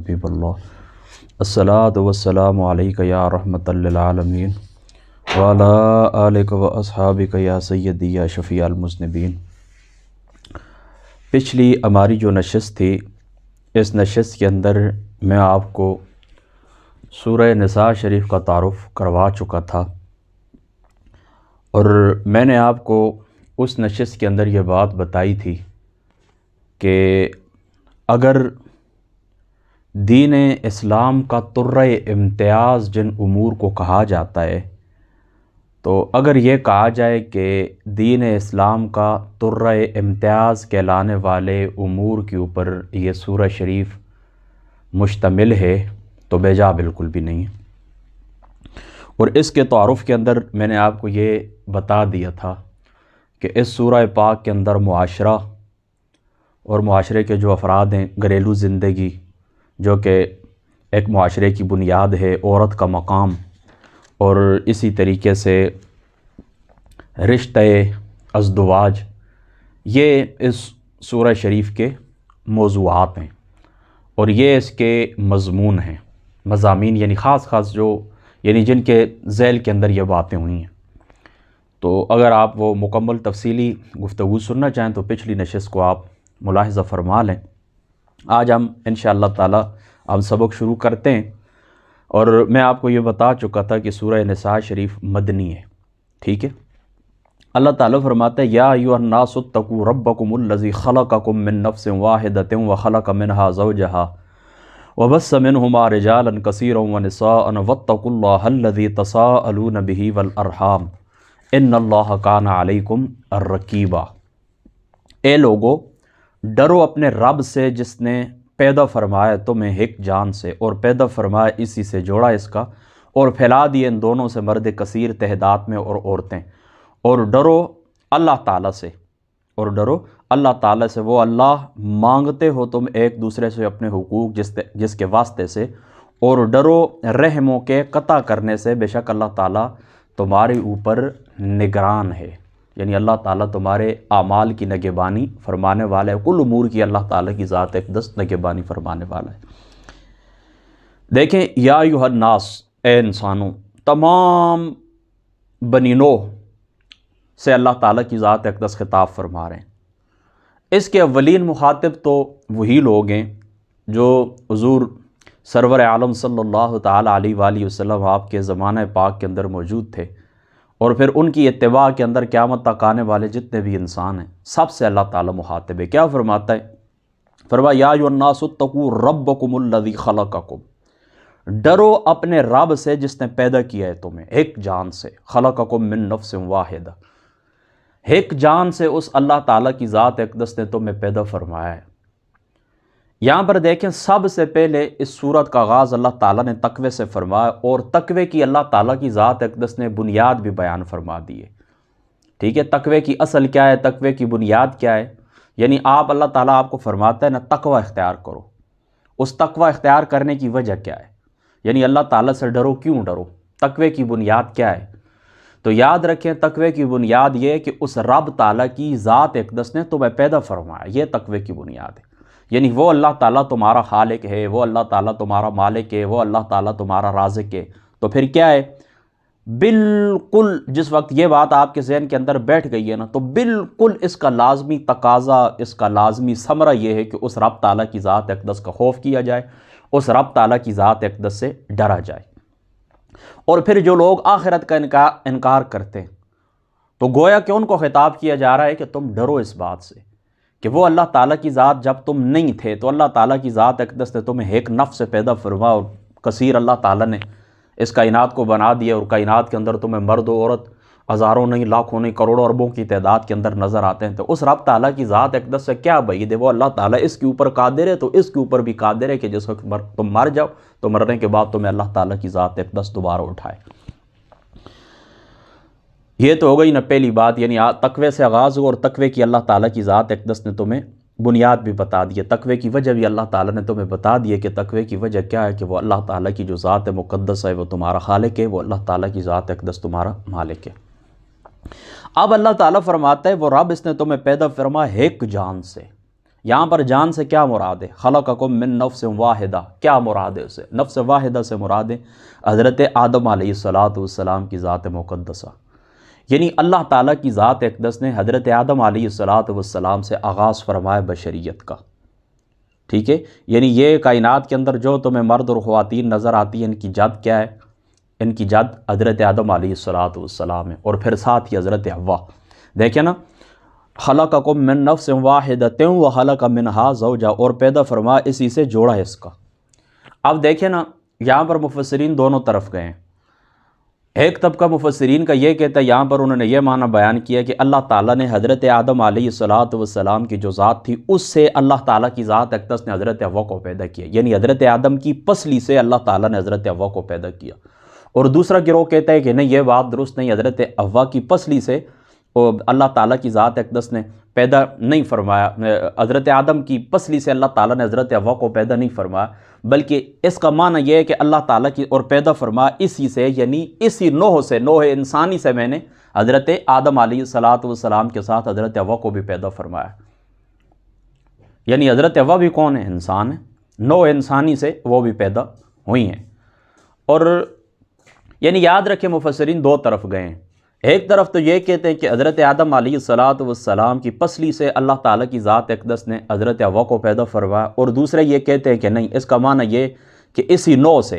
حبیب اللہ الصلاۃ والسلام علیک یا رحمۃ للعالمین وعلی آلک و اصحابک یا سیدی یا شفیع المذنبین۔ پچھلی ہماری جو نشست تھی، اس نشست کے اندر میں آپ کو سورہ نساء شریف کا تعارف کروا چکا تھا، اور میں نے آپ کو اس نشست کے اندر یہ بات بتائی تھی کہ اگر دین اسلام کا طرۂ امتیاز جن امور کو کہا جاتا ہے، تو اگر یہ کہا جائے کہ دین اسلام کا طرۂ امتیاز کہلانے والے امور کے اوپر یہ سورہ شریف مشتمل ہے تو بے جا بالکل بھی نہیں ہے۔ اور اس کے تعارف کے اندر میں نے آپ کو یہ بتا دیا تھا کہ اس سورہ پاک کے اندر معاشرہ اور معاشرے کے جو افراد ہیں، گھریلو زندگی جو کہ ایک معاشرے کی بنیاد ہے، عورت کا مقام، اور اسی طریقے سے رشتہ ازدواج، یہ اس سورہ شریف کے موضوعات ہیں اور یہ اس کے مضمون ہیں، مضامین، یعنی خاص یعنی جن کے ذیل کے اندر یہ باتیں ہوئی ہیں۔ تو اگر آپ وہ مکمل تفصیلی گفتگو سننا چاہیں تو پچھلی نشست کو آپ ملاحظہ فرما لیں۔ آج ہم انشاءاللہ تعالی ہم سبق شروع کرتے ہیں، اور میں آپ کو یہ بتا چکا تھا کہ سورہ نساء شریف مدنی ہے، ٹھیک ہے۔ اللہ تعالیٰ فرماتا ہے یا ایھا الناس اتقوا ربکم الذی خلقکم من نفس واحدۃ وخلق منها زوجہا وبث منہما رجالا کثیرا ونساء واتقوا اللہ الذی تساءلون بہ والارحام ان اللہ کان علیکم الرقیبا۔ اے لوگو، ڈرو اپنے رب سے جس نے پیدا فرمایا تمہیں ایک جان سے، اور پیدا فرمایا اسی سے جوڑا اس کا، اور پھیلا دیے ان دونوں سے مرد کثیر تعداد میں اور عورتیں، اور ڈرو اللہ تعالیٰ سے، وہ اللہ مانگتے ہو تم ایک دوسرے سے اپنے حقوق جس کے واسطے سے، اور ڈرو رحموں کے قطع کرنے سے، بے شک اللہ تعالیٰ تمہارے اوپر نگران ہے، یعنی اللہ تعالیٰ تمہارے اعمال کی نگہبانی فرمانے والا ہے، کل امور کی اللہ تعالیٰ کی ذات اقدس نگہبانی فرمانے والا ہے۔ دیکھیں، یا ایھا الناس، اے انسانوں، تمام بنی نوح سے اللہ تعالیٰ کی ذات اقدس خطاب فرما رہے ہیں۔ اس کے اولین مخاطب تو وہی لوگ ہیں جو حضور سرور عالم صلی اللہ تعالیٰ علیہ وآلہ وسلم آپ کے زمانہ پاک کے اندر موجود تھے، اور پھر ان کی اتباع کے اندر قیامت تک آنے والے جتنے بھی انسان ہیں، سب سے اللہ تعالیٰ مخاطب ہے۔ کیا فرماتا ہے؟ فرمایا یا ایھا الناس اتقوا ربکم الذی خلقکم، ڈرو اپنے رب سے جس نے پیدا کیا ہے تمہیں ایک جان سے، خلقکم من نفس واحدہ، ایک جان سے اس اللہ تعالیٰ کی ذات اقدس نے تمہیں پیدا فرمایا ہے۔ یہاں پر دیکھیں، سب سے پہلے اس صورت کا آغاز اللہ تعالیٰ نے تقوی سے فرمایا، اور تقوی کی اللہ تعالیٰ کی ذات اقدس نے بنیاد بھی بیان فرما دی ہے، ٹھیک ہے۔ تقوی کی اصل کیا ہے، تقوی کی بنیاد کیا ہے، یعنی اللہ تعالیٰ آپ کو فرماتا ہے نا تقوی اختیار کرو۔ اس تقوی اختیار کرنے کی وجہ کیا ہے، یعنی اللہ تعالیٰ سے ڈرو، کیوں ڈرو، تقوی کی بنیاد کیا ہے؟ تو یاد رکھیں، تقوی کی بنیاد یہ ہے کہ اس رب تعالیٰ کی ذات اقدس نے تمہیں پیدا فرمایا، یہ تقوی کی بنیاد ہے، یعنی وہ اللہ تعالیٰ تمہارا خالق ہے، وہ اللہ تعالیٰ تمہارا مالک ہے، وہ اللہ تعالیٰ تمہارا رازق ہے۔ تو پھر کیا ہے؟ بالکل جس وقت یہ بات آپ کے ذہن کے اندر بیٹھ گئی ہے نا، تو بالکل اس کا لازمی تقاضا، اس کا لازمی ثمرہ یہ ہے کہ اس رب تعالیٰ کی ذات اقدس کا خوف کیا جائے، اس رب تعالیٰ کی ذات اقدس سے ڈرا جائے۔ اور پھر جو لوگ آخرت کا انکار کرتے ہیں، تو گویا کہ ان کو خطاب کیا جا رہا ہے کہ تم ڈرو اس بات سے کہ وہ اللہ تعالیٰ کی ذات، جب تم نہیں تھے تو اللہ تعالیٰ کی ذات اقدس نے تمہیں ایک نفس سے پیدا فرمایا، اور کثیر اللہ تعالیٰ نے اس کائنات کو بنا دیا، اور کائنات کے اندر تمہیں مرد و عورت ہزاروں نہیں، لاکھوں نہیں، کروڑوں اربوں کی تعداد کے اندر نظر آتے ہیں۔ تو اس رب تعالیٰ کی ذات اقدس سے کیا بعید ہے؟ وہ اللہ تعالیٰ اس کے اوپر قادر ہے، تو اس کے اوپر بھی قادر ہے کہ جس وقت تم مر جاؤ تو مرنے کے بعد تمہیں اللہ تعالیٰ کی ذات اقدس دوبارہ اٹھائے۔ یہ تو ہو گئی نا پہلی بات، یعنی تقوی سے آغاز ہو، اور تقوی کی اللہ تعالیٰ کی ذات اقدس نے تمہیں بنیاد بھی بتا دی ہے، تقوی کی وجہ بھی اللہ تعالیٰ نے تمہیں بتا دی ہے کہ تقوی کی وجہ کیا ہے، کہ وہ اللہ تعالیٰ کی جو ذات مقدس ہے وہ تمہارا خالق ہے، وہ اللہ تعالیٰ کی ذات اقدس تمہارا مالک ہے۔ اب اللہ تعالیٰ فرماتا ہے وہ رب اس نے تمہیں پیدا فرمایا ایک جان سے، یہاں پر جان سے کیا مراد ہے؟ خلقکم من نفس واحدہ، کیا مراد ہے اسے؟ نفس واحدہ سے مراد ہے حضرت آدم علیہ السلام کی ذات مقدسہ، یعنی اللہ تعالیٰ کی ذات اقدس نے حضرت آدم علیہ السلام سے آغاز فرمایا بشریت کا، ٹھیک ہے؟ یعنی یہ کائنات کے اندر جو تمہیں مرد اور خواتین نظر آتی ہیں، ان کی جد کیا ہے؟ ان کی جد حضرت آدم علیہ السلام ہے، اور پھر ساتھ ہی حضرت حوا۔ دیکھیں نا، خلقکم من نفس واحدۃ وخلق منہا زوجہا، اور پیدا فرمایا اسی سے جوڑا ہے اس کا۔ اب دیکھیں نا، یہاں پر مفسرین دونوں طرف گئے ہیں۔ ایک طبقہ مفسرین کا یہ کہتا ہے، یہاں پر انہوں نے یہ معنی بیان کیا کہ اللہ تعالیٰ نے حضرت آدم علیہ السلام کی جو ذات تھی، اس سے اللہ تعالیٰ کی ذات اقدس نے حضرت حوا کو پیدا کیا، یعنی حضرت آدم کی پسلی سے اللہ تعالیٰ نے حضرت حوا کو پیدا کیا۔ اور دوسرا گروہ کہتا ہے کہ نہیں، یہ بات درست نہیں، حضرت حوا کی پسلی سے اللہ تعالیٰ کی ذات اقدس نے پیدا نہیں فرمایا، حضرت آدم کی پسلی سے اللہ تعالیٰ نے حضرت حوا کو پیدا نہیں فرمایا، بلکہ اس کا معنی یہ ہے کہ اللہ تعالیٰ کی اور پیدا فرمایا اسی سے، یعنی اسی نوح سے، نوح انسانی سے میں نے حضرت آدم علیہ السلام کے ساتھ حضرت حوا کو بھی پیدا فرمایا۔ یعنی حضرت حوا بھی کون ہے؟ انسان ہے، نوح انسانی سے وہ بھی پیدا ہوئی ہیں۔ اور یعنی یاد رکھیں، مفسرین دو طرف گئے ہیں۔ ایک طرف تو یہ کہتے ہیں کہ حضرت آدم علیہ السلام کی پسلی سے اللہ تعالیٰ کی ذات اقدس نے حضرت حوا کو پیدا فرمایا، اور دوسرے یہ کہتے ہیں کہ نہیں، اس کا معنی یہ کہ اسی نوع سے،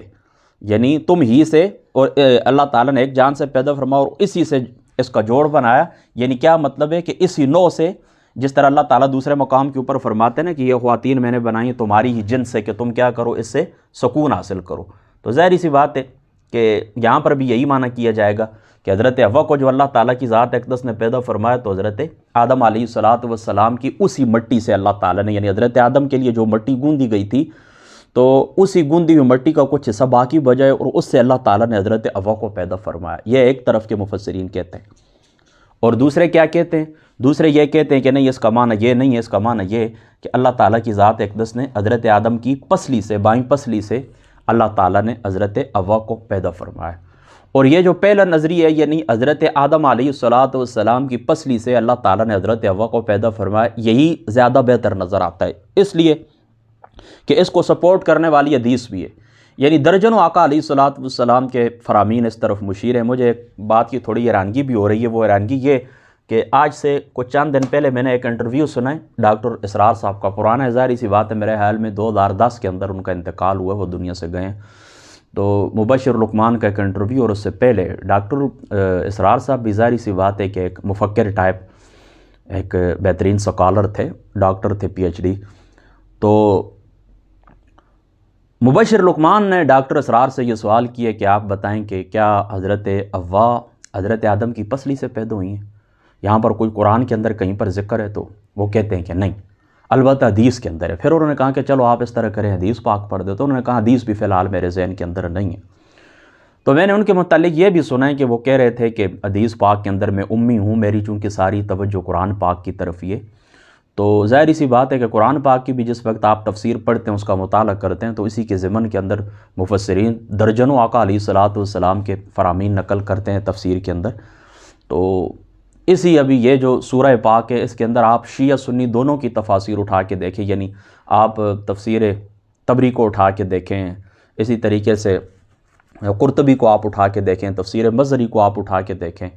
یعنی تم ہی سے، اور اللہ تعالیٰ نے ایک جان سے پیدا فرمایا اور اسی سے اس کا جوڑ بنایا۔ یعنی کیا مطلب ہے کہ اسی نوع سے، جس طرح اللہ تعالیٰ دوسرے مقام کے اوپر فرماتے ہیں نا کہ یہ خواتین میں نے بنائی ہیں تمہاری ہی جنس سے، کہ تم کیا کرو، اس سے سکون حاصل کرو۔ تو ظاہری سی بات ہے کہ یہاں پر بھی یہی معنی کیا جائے گا کہ حضرت حوا کو جو اللہ تعالیٰ کی ذات اقدس نے پیدا فرمایا، تو حضرت آدم علیہ السلام کی اسی مٹی سے اللہ تعالیٰ نے، یعنی حضرت آدم کے لیے جو مٹی گوندی گئی تھی، تو اسی گوندی ہوئی مٹی کا کچھ حصہ باقی بجائے، اور اس سے اللہ تعالیٰ نے حضرت حوا کو پیدا فرمایا۔ یہ ایک طرف کے مفسرین کہتے ہیں۔ اور دوسرے کیا کہتے ہیں؟ دوسرے یہ کہتے ہیں کہ نہیں، اس کا معنی یہ نہیں ہے، اس کا معنی یہ کہ اللہ تعالیٰ کی ذات اقدس نے حضرت آدم کی پسلی سے، بائیں پسلی سے اللہ تعالیٰ نے حضرت حوا کو پیدا فرمایا۔ اور یہ جو پہلا نظریہ ہے، یعنی حضرت آدم علیہ السلام کی پسلی سے اللہ تعالیٰ نے حضرت حوا کو پیدا فرمایا، یہی زیادہ بہتر نظر آتا ہے، اس لیے کہ اس کو سپورٹ کرنے والی حدیث بھی ہے۔ یعنی درجنوں آقا علیہ السلام کے فرامین اس طرف مشیر ہیں۔ مجھے ایک بات کی تھوڑی حیرانگی بھی ہو رہی ہے، وہ حیرانگی یہ کہ آج سے کچھ چند دن پہلے میں نے ایک انٹرویو سنا ہے ڈاکٹر اسرار صاحب کا، پرانا ہے، ظاہر سی بات ہے، میرے خیال میں 2010 کے اندر ان کا انتقال ہوا، وہ دنیا سے گئے ہیں۔ تو مبشر لقمان کا ایک انٹرویو، اور اس سے پہلے ڈاکٹر اسرار صاحب بھی ظاہری سی بات ہے کہ ایک مفکر ٹائپ، ایک بہترین سکالر تھے، ڈاکٹر تھے، پی ایچ ڈی۔ تو مبشر لقمان نے ڈاکٹر اسرار سے یہ سوال کیا کہ آپ بتائیں کہ کیا حضرت حوا حضرت آدم کی پسلی سے پیدا ہوئی ہیں؟ یہاں پر کوئی قرآن کے اندر کہیں پر ذکر ہے؟ تو وہ کہتے ہیں کہ نہیں، البتہ حدیث کے اندر ہے۔ پھر انہوں نے کہا کہ چلو آپ اس طرح کریں، حدیث پاک پڑھ دے، تو انہوں نے کہا حدیث بھی فی الحال میرے ذہن کے اندر نہیں ہے۔ تو میں نے ان کے متعلق یہ بھی سنا ہے کہ وہ کہہ رہے تھے کہ حدیث پاک کے اندر میں امی ہوں، میری چونکہ ساری توجہ قرآن پاک کی طرف یہ، تو ظاہری سی بات ہے کہ قرآن پاک کی بھی جس وقت آپ تفسیر پڑھتے ہیں، اس کا مطالعہ کرتے ہیں، تو اسی کے ضمن کے اندر مفسرین درجنوں آقا علیہ السلام کے فرامین نقل کرتے ہیں تفسیر کے اندر۔ تو اسی ابھی یہ جو سورہ پاک ہے، اس کے اندر آپ شیعہ سنی دونوں کی تفاسیر اٹھا کے دیکھیں، یعنی آپ تفسیر طبری کو اٹھا کے دیکھیں، اسی طریقے سے قرطبی کو آپ اٹھا کے دیکھیں، تفسیر مظہری کو آپ اٹھا کے دیکھیں،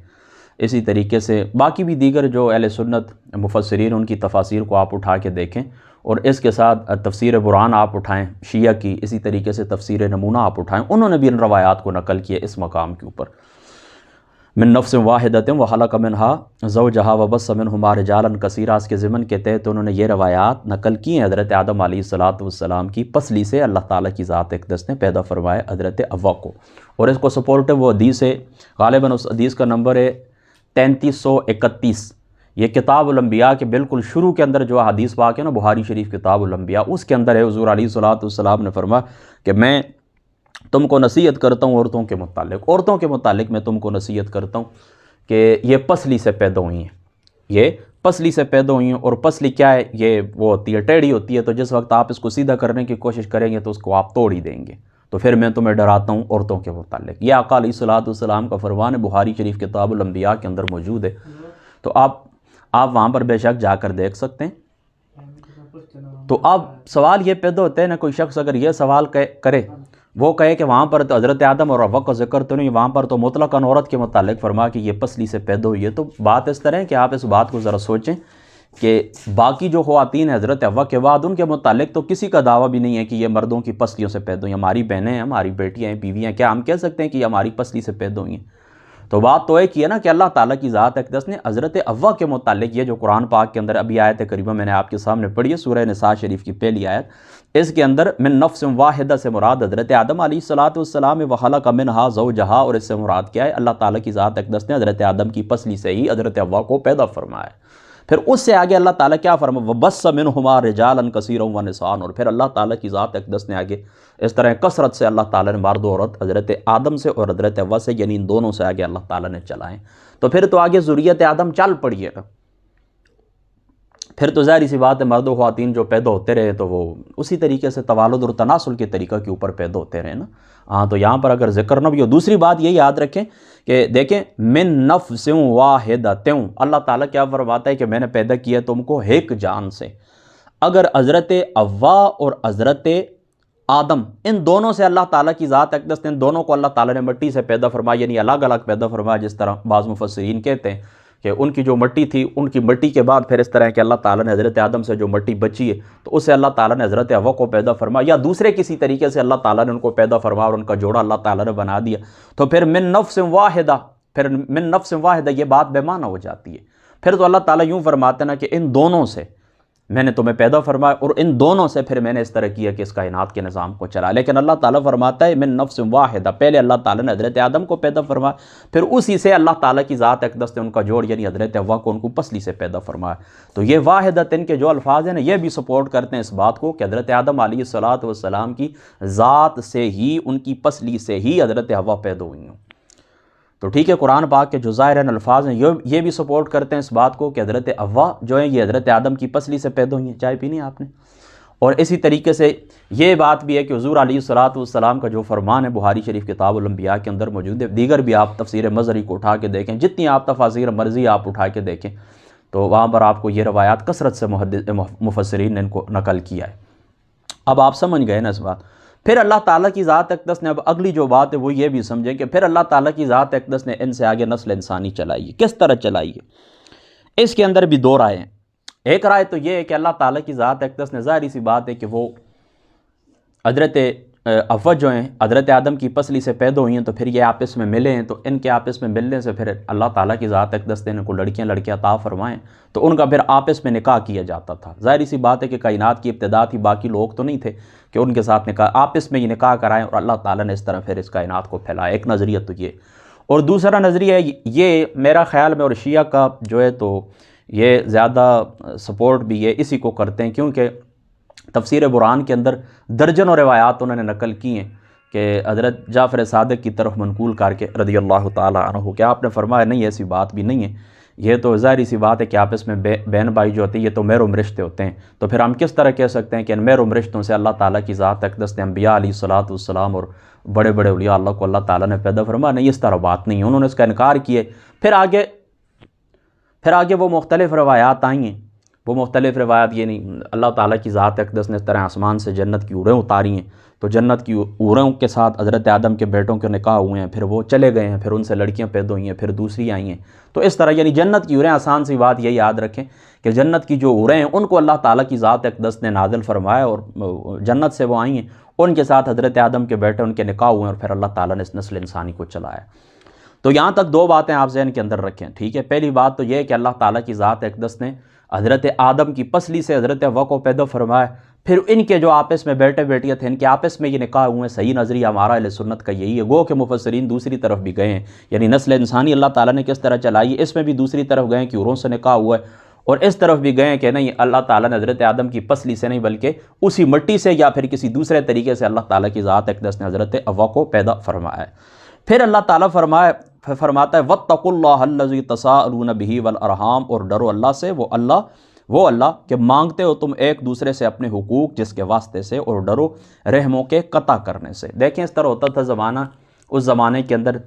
اسی طریقے سے باقی بھی دیگر جو اہل سنت مفسرین ان کی تفاسیر کو آپ اٹھا کے دیکھیں، اور اس کے ساتھ تفسیر برہان آپ اٹھائیں شیعہ کی، اسی طریقے سے تفسیر نمونہ آپ اٹھائیں، انہوں نے بھی ان روایات کو نقل کیا اس مقام کے اوپر، من نفس واحدۃ وخلق منها زوجہا وبث منہما رجالا کثیرا، اس کے ضمن کے تحت انہوں نے یہ روایات نقل کی ہیں حضرت آدم علیہ السلام کی پسلی سے اللہ تعالیٰ کی ذات اقدس نے پیدا فرمایا حضرت حوا کو۔ اور اس کو سپورٹ وہ حدیث ہے، غالباً اس حدیث کا نمبر ہے 3331۔ یہ کتاب الانبیاء کے بالکل شروع کے اندر جو حدیث پاک ہے نا، بخاری شریف کتاب الانبیاء، اس کے اندر ہے حضور علیہ السلام نے فرمایا کہ میں تم کو نصیحت کرتا ہوں عورتوں کے متعلق میں تم کو نصیحت کرتا ہوں کہ یہ پسلی سے پیدا ہوئی ہیں، یہ پسلی سے پیدا ہوئی ہیں۔ اور پسلی کیا ہے؟ یہ وہ ہوتی ہے، ٹیڑھی ہوتی ہے، تو جس وقت آپ اس کو سیدھا کرنے کی کوشش کریں گے تو اس کو آپ توڑ ہی دیں گے۔ تو پھر میں تمہیں ڈراتا ہوں عورتوں کے متعلق۔ یہ آقا علیہ السلام کا فرمان ہے، بخاری شریف کتاب الانبیاء کے اندر موجود ہے، تو آپ وہاں پر بے شک جا کر دیکھ سکتے ہیں۔ تو اب سوال یہ پیدا ہوتے ہیں نا، کوئی شخص اگر یہ سوال کرے، وہ کہے کہ وہاں پر تو حضرت آدم اور حوا کا ذکر تو نہیں، وہاں پر تو مطلقاً عورت کے متعلق فرما کہ یہ پسلی سے پیدا ہوئی ہے، تو بات اس طرح ہے کہ آپ اس بات کو ذرا سوچیں کہ باقی جو خواتین حضرت حوا کے بعد ان کے متعلق تو کسی کا دعویٰ بھی نہیں ہے کہ یہ مردوں کی پسلیوں سے پیدا ہوئی، ہماری بہنیں ہیں، ہماری بیٹیاں ہیں، بیویاں، کیا ہم کہہ سکتے ہیں کہ یہ ہماری پسلی سے پیدا ہوئی ہیں؟ تو بات تو ایک ہی ہے نا کہ اللہ تعالیٰ کی ذات اقدس نے حضرت حوا کے متعلق یہ جو قرآن پاک کے اندر ابھی آیت کریمہ میں نے آپ کے سامنے پڑھی ہے، سورہ نساء شریف کی پہلی آیت، اس کے اندر من نفس واحدہ سے مراد حضرت آدم علیہ السلام وخلق منہا زوجہا، اور اس سے مراد کیا ہے؟ اللہ تعالیٰ کی ذات اقدس نے حضرت آدم کی پسلی سے ہی حضرت حوا کو پیدا فرمایا ہے۔ پھر اس سے آگے اللہ تعالیٰ کیا فرمایا؟ وَبَثَّ مِنْهُمَا رِجَالًا كَثِيرًا وَنِسَاءً، اور پھر اللہ تعالیٰ کی ذات اقدس نے آگے اس طرح کثرت سے اللہ تعالیٰ نے مرد و عورت حضرت آدم سے اور حضرت حوا سے، یعنی ان دونوں سے آگے اللہ تعالیٰ نے چلائیں۔ تو پھر تو آگے ذریت آدم چل پڑی ہے، پھر تو ظاہری سی بات ہے مرد و خواتین جو پیدا ہوتے رہے تو وہ اسی طریقے سے توالد اور تناسل کے طریقہ کے اوپر پیدا ہوتے رہے نا۔ ہاں، تو یہاں پر اگر ذکر نہ بھی ہو، دوسری بات یہ یاد رکھیں کہ دیکھیں من نفس واحدۃ، اللہ تعالیٰ کیا فرماتا ہے کہ میں نے پیدا کیا تم کو ایک جان سے۔ اگر حضرت حوا اور حضرت آدم ان دونوں سے اللہ تعالیٰ کی ذات اقدس نے ان دونوں کو اللہ تعالیٰ نے مٹی سے پیدا فرمایا، یعنی الگ الگ پیدا فرمایا، جس طرح بعض مفسرین کہتے ہیں کہ ان کی جو مٹی تھی، ان کی مٹی کے بعد پھر اس طرح کہ اللہ تعالیٰ نے حضرت آدم سے جو مٹی بچی ہے تو اسے اللہ تعالیٰ نے حضرت حوا کو پیدا فرمایا، یا دوسرے کسی طریقے سے اللہ تعالیٰ نے ان کو پیدا فرمایا اور ان کا جوڑا اللہ تعالیٰ نے بنا دیا، تو پھر من نفس واحدہ، پھر من نفس واحدہ یہ بات بے معنی ہو جاتی ہے۔ پھر تو اللہ تعالیٰ یوں فرماتے ہیں نا کہ ان دونوں سے میں نے تمہیں پیدا فرمایا اور ان دونوں سے پھر میں نے اس طرح کیا کہ اس کائنات کے نظام کو چلا، لیکن اللہ تعالیٰ فرماتا ہے من نفس واحدہ، پہلے اللہ تعالیٰ نے حضرت آدم کو پیدا فرمایا، پھر اسی سے اللہ تعالیٰ کی ذات اقدس نے ان کا جوڑ یعنی حضرت حوا کو ان کو پسلی سے پیدا فرمایا۔ تو یہ واحدتن کے جو الفاظ ہیں نا یہ بھی سپورٹ کرتے ہیں اس بات کو کہ حضرت آدم علیہ السلام کی ذات سے ہی، ان کی پسلی سے ہی حضرت حوا پیدا ہوئی ہوں۔ تو ٹھیک ہے، قرآن پاک کے جو ظاہراً الفاظ ہیں یہ بھی سپورٹ کرتے ہیں اس بات کو کہ حضرت حوا جو ہیں یہ حضرت آدم کی پسلی سے پیدا ہوئی ہیں۔ چائے پینی آپ نے؟ اور اسی طریقے سے یہ بات بھی ہے کہ حضور علیہ السلام کا جو فرمان ہے بخاری شریف کتاب الانبیاء کے اندر موجود ہے، دیگر بھی آپ تفسیر مظہری کو اٹھا کے دیکھیں، جتنی آپ تفاسیر مرضی آپ اٹھا کے دیکھیں تو وہاں پر آپ کو یہ روایات کثرت سے مفسرین نے ان کو نقل کیا ہے۔ اب آپ سمجھ گئے نا اس بات۔ پھر اللہ تعالیٰ کی ذات اقدس نے اب اگلی جو بات ہے وہ یہ بھی سمجھیں کہ پھر اللہ تعالیٰ کی ذات اقدس نے ان سے آگے نسل انسانی چلائی ہے، کس طرح چلائی ہے؟ اس کے اندر بھی دو رائے ہیں۔ ایک رائے تو یہ ہے کہ اللہ تعالیٰ کی ذات اقدس نے ظاہری سی بات ہے کہ وہ حضرت حوا جو ہیں حضرت آدم کی پسلی سے پیدا ہوئی ہیں تو پھر یہ آپس میں ملے ہیں، تو ان کے آپس میں ملنے سے پھر اللہ تعالیٰ کی ذات اقدس نے ان کو لڑکیاں عطا فرمائیں تو ان کا پھر آپس میں نکاح کیا جاتا تھا۔ ظاہری سی بات ہے کہ کائنات کی ابتدا تھی، باقی لوگ تو نہیں تھے کہ ان کے ساتھ نکاح، آپس میں یہ نکاح کرائیں اور اللہ تعالیٰ نے اس طرح پھر اس کائنات کو پھیلایا۔ ایک نظریہ تو یہ، اور دوسرا نظریہ یہ میرا خیال میں اور شیعہ کا جو ہے تو یہ زیادہ سپورٹ بھی یہ اسی کو کرتے ہیں، کیونکہ تفسیر برہان کے اندر درجنوں روایات انہوں نے نقل کی ہیں کہ حضرت جعفر صادق کی طرف منقول کر کے رضی اللہ تعالیٰ عنہ کہ آپ نے فرمایا نہیں ایسی بات بھی نہیں ہے، یہ تو ظاہری سی بات ہے کہ آپس میں بہن بھائی جو ہوتے ہیں یہ تو محرم رشتے ہوتے ہیں، تو پھر ہم کس طرح کہہ سکتے ہیں کہ ان محرم رشتوں سے اللہ تعالیٰ کی ذات اقدس نے انبیاء علیہ السلام اور بڑے بڑے اولیاء اللہ کو اللہ تعالیٰ نے پیدا فرمایا؟ نہیں، اس طرح بات نہیں ہے، انہوں نے اس کا انکار کیے۔ پھر آگے وہ مختلف روایات آئی ہیں، وہ مختلف روایات یہ نہیں، اللہ تعالیٰ کی ذات اقدس نے اس طرح آسمان سے جنت کی اوریں اتاری ہیں تو جنت کی اوروں کے ساتھ حضرت آدم کے بیٹوں کے نکاح ہوئے ہیں، پھر وہ چلے گئے ہیں، پھر ان سے لڑکیاں پیدا ہوئی ہیں، پھر دوسری آئی ہیں، تو اس طرح یعنی جنت کی اوریں، آسان سی بات یہ یاد رکھیں کہ جنت کی جو اوریں ہیں ان کو اللہ تعالیٰ کی ذات اقدس نے نازل فرمایا اور جنت سے وہ آئی ہیں، ان کے ساتھ حضرت آدم کے بیٹے ان کے نکاح ہوئے ہیں اور پھر اللہ تعالیٰ نے اس نسل انسانی کو چلایا۔ تو یہاں تک دو باتیں آپ ذہن کے اندر رکھیں، ٹھیک ہے؟ پہلی بات تو یہ کہ اللہ تعالیٰ کی ذات اقدس نے حضرت آدم کی پسلی سے حضرت حوا کو پیدا فرمایا، پھر ان کے جو آپس میں بیٹے بیٹیاں تھے ان کے آپس میں یہ نکاح ہوئے۔ صحیح نظریہ ہمارا اہل سنت کا یہی ہے، گو کہ مفسرین دوسری طرف بھی گئے ہیں، یعنی نسل انسانی اللہ تعالیٰ نے کس طرح چلائی ہے اس میں بھی دوسری طرف گئے کہ اوروں سے نکاح ہوا ہے، اور اس طرف بھی گئے کہ نہیں اللہ تعالیٰ نے حضرت آدم کی پسلی سے نہیں بلکہ اسی مٹی سے یا پھر کسی دوسرے طریقے سے اللہ تعالیٰ کی ذات اقدس نے حضرت حوا کو پیدا فرمایا ہے۔ پھر اللہ تعالیٰ فرماتا ہے وَاتَّقُوا اللَّهَ الَّذِي تَسَاءَلُونَ بِهِ وَالْأَرْحَامَ، اور ڈرو اللہ سے، وہ اللہ کہ مانگتے ہو تم ایک دوسرے سے اپنے حقوق جس کے واسطے سے، اور ڈرو رحموں کے قطع کرنے سے۔ دیکھیں اس طرح ہوتا تھا زمانہ، اس زمانے کے اندر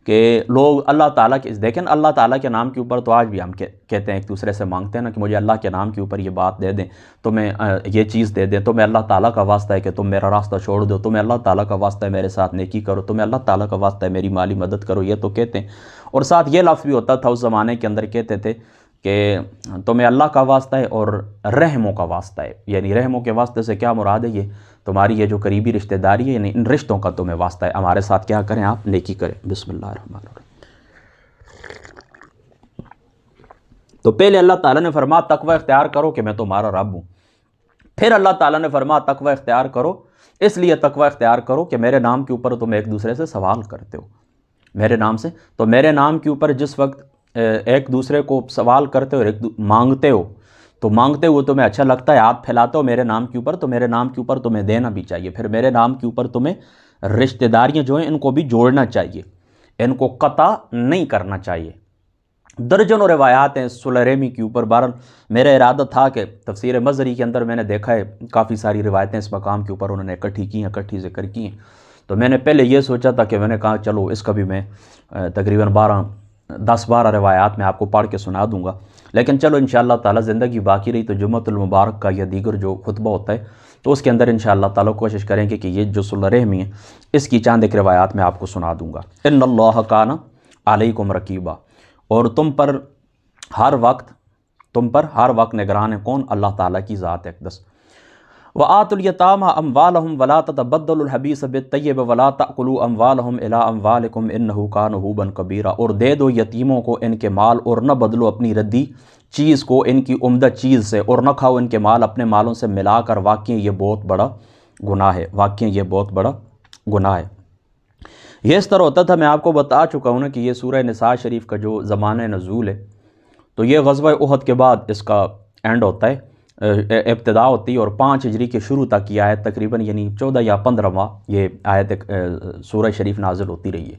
کہ لوگ اللہ تعالیٰ کے دیکھیں اللہ تعالیٰ کے نام کے اوپر تو آج بھی ہم کہتے ہیں ایک دوسرے سے مانگتے ہیں نا کہ مجھے اللہ کے نام کے اوپر یہ بات دے دیں، تمہیں یہ چیز دے دیں، تمہیں اللہ تعالیٰ کا واسطہ ہے کہ تم میرا راستہ چھوڑ دو، تمہیں اللہ تعالیٰ کا واسطہ ہے میرے ساتھ نیکی کرو، تمہیں اللہ تعالیٰ کا واسطہ ہے میری مالی مدد کرو، یہ تو کہتے ہیں۔ اور ساتھ یہ لفظ بھی ہوتا تھا اس زمانے کے اندر، کہتے تھے کہ تمہیں اللہ کا واسطہ ہے اور رحموں کا واسطہ ہے، یعنی رحموں کے واسطے سے کیا مراد ہے؟ یہ تمہاری یہ جو قریبی رشتہ داری ہے، یعنی ان رشتوں کا تمہیں واسطہ ہے، ہمارے ساتھ کیا کریں آپ؟ نیکی کریں۔ بسم اللہ الرحمن الرحیم۔ تو پہلے اللہ تعالیٰ نے فرمایا تقوی اختیار کرو کہ میں تمہارا رب ہوں، پھر اللہ تعالیٰ نے فرمایا تقوی اختیار کرو، اس لیے تقوی اختیار کرو کہ میرے نام کے اوپر تم ایک دوسرے سے سوال کرتے ہو، میرے نام سے، تو میرے نام کے اوپر جس وقت ایک دوسرے کو سوال کرتے ہو اور مانگتے ہو، تو مانگتے ہوئے تمہیں اچھا لگتا ہے، ہاتھ پھیلاتے ہو میرے نام کے اوپر، تو میرے نام کے اوپر تمہیں دینا بھی چاہیے، پھر میرے نام کے اوپر تمہیں رشتہ داریاں جو ہیں ان کو بھی جوڑنا چاہیے، ان کو قطع نہیں کرنا چاہیے۔ درجنوں روایات ہیں صلح رحمی کے اوپر، بہرحال میرا ارادہ تھا کہ تفسیر مظہری کے اندر میں نے دیکھا ہے کافی ساری روایتیں اس مقام کے اوپر انہوں نے اکٹھی کی ہیں، اکٹھی ذکر کی ہیں، تو میں نے پہلے یہ سوچا تھا کہ میں نے کہا چلو اس کا بھی میں تقریباً 10-12 روایات میں آپ کو پڑھ کے سنا دوں گا، لیکن چلو انشاءاللہ تعالیٰ زندگی باقی رہی تو جمعۃ المبارک کا یا دیگر جو خطبہ ہوتا ہے تو اس کے اندر انشاءاللہ تعالیٰ کوشش کریں گے کہ یہ جو صلح رحمی ہے اس کی چاند ایک روایات میں آپ کو سنا دوں گا۔ ان اللہ کان علیکم رقیبا، اور تم پر ہر وقت نگران ہے کون؟ اللہ تعالیٰ کی ذات اقدس۔ وآتوا الیتامى اموالهم ولا تتبدلوا الخبیث بالطیب ولا تأکلوا اموالهم الی اموالکم انہ کان حوبا کبیرا، اور دے دو یتیموں کو ان کے مال اور نہ بدلو اپنی ردی چیز کو ان کی عمدہ چیز سے، اور نہ کھاؤ ان کے مال اپنے مالوں سے ملا کر، واقعی یہ بہت بڑا گناہ ہے، واقعی یہ بہت بڑا گناہ ہے۔ یہ اس طرح ہوتا تھا، میں آپ کو بتا چکا ہوں نا کہ یہ سورہ نساء شریف کا جو زمانہ نزول ہے تو یہ غزوہ احد کے بعد اس کا اینڈ ہوتا ہے، ابتدا ہوتی ہے، اور 5 ہجری کے شروع تک یہ آیت تقریباً یعنی 14 یا 15واں یہ آیت سورہ شریف نازل ہوتی رہی ہے۔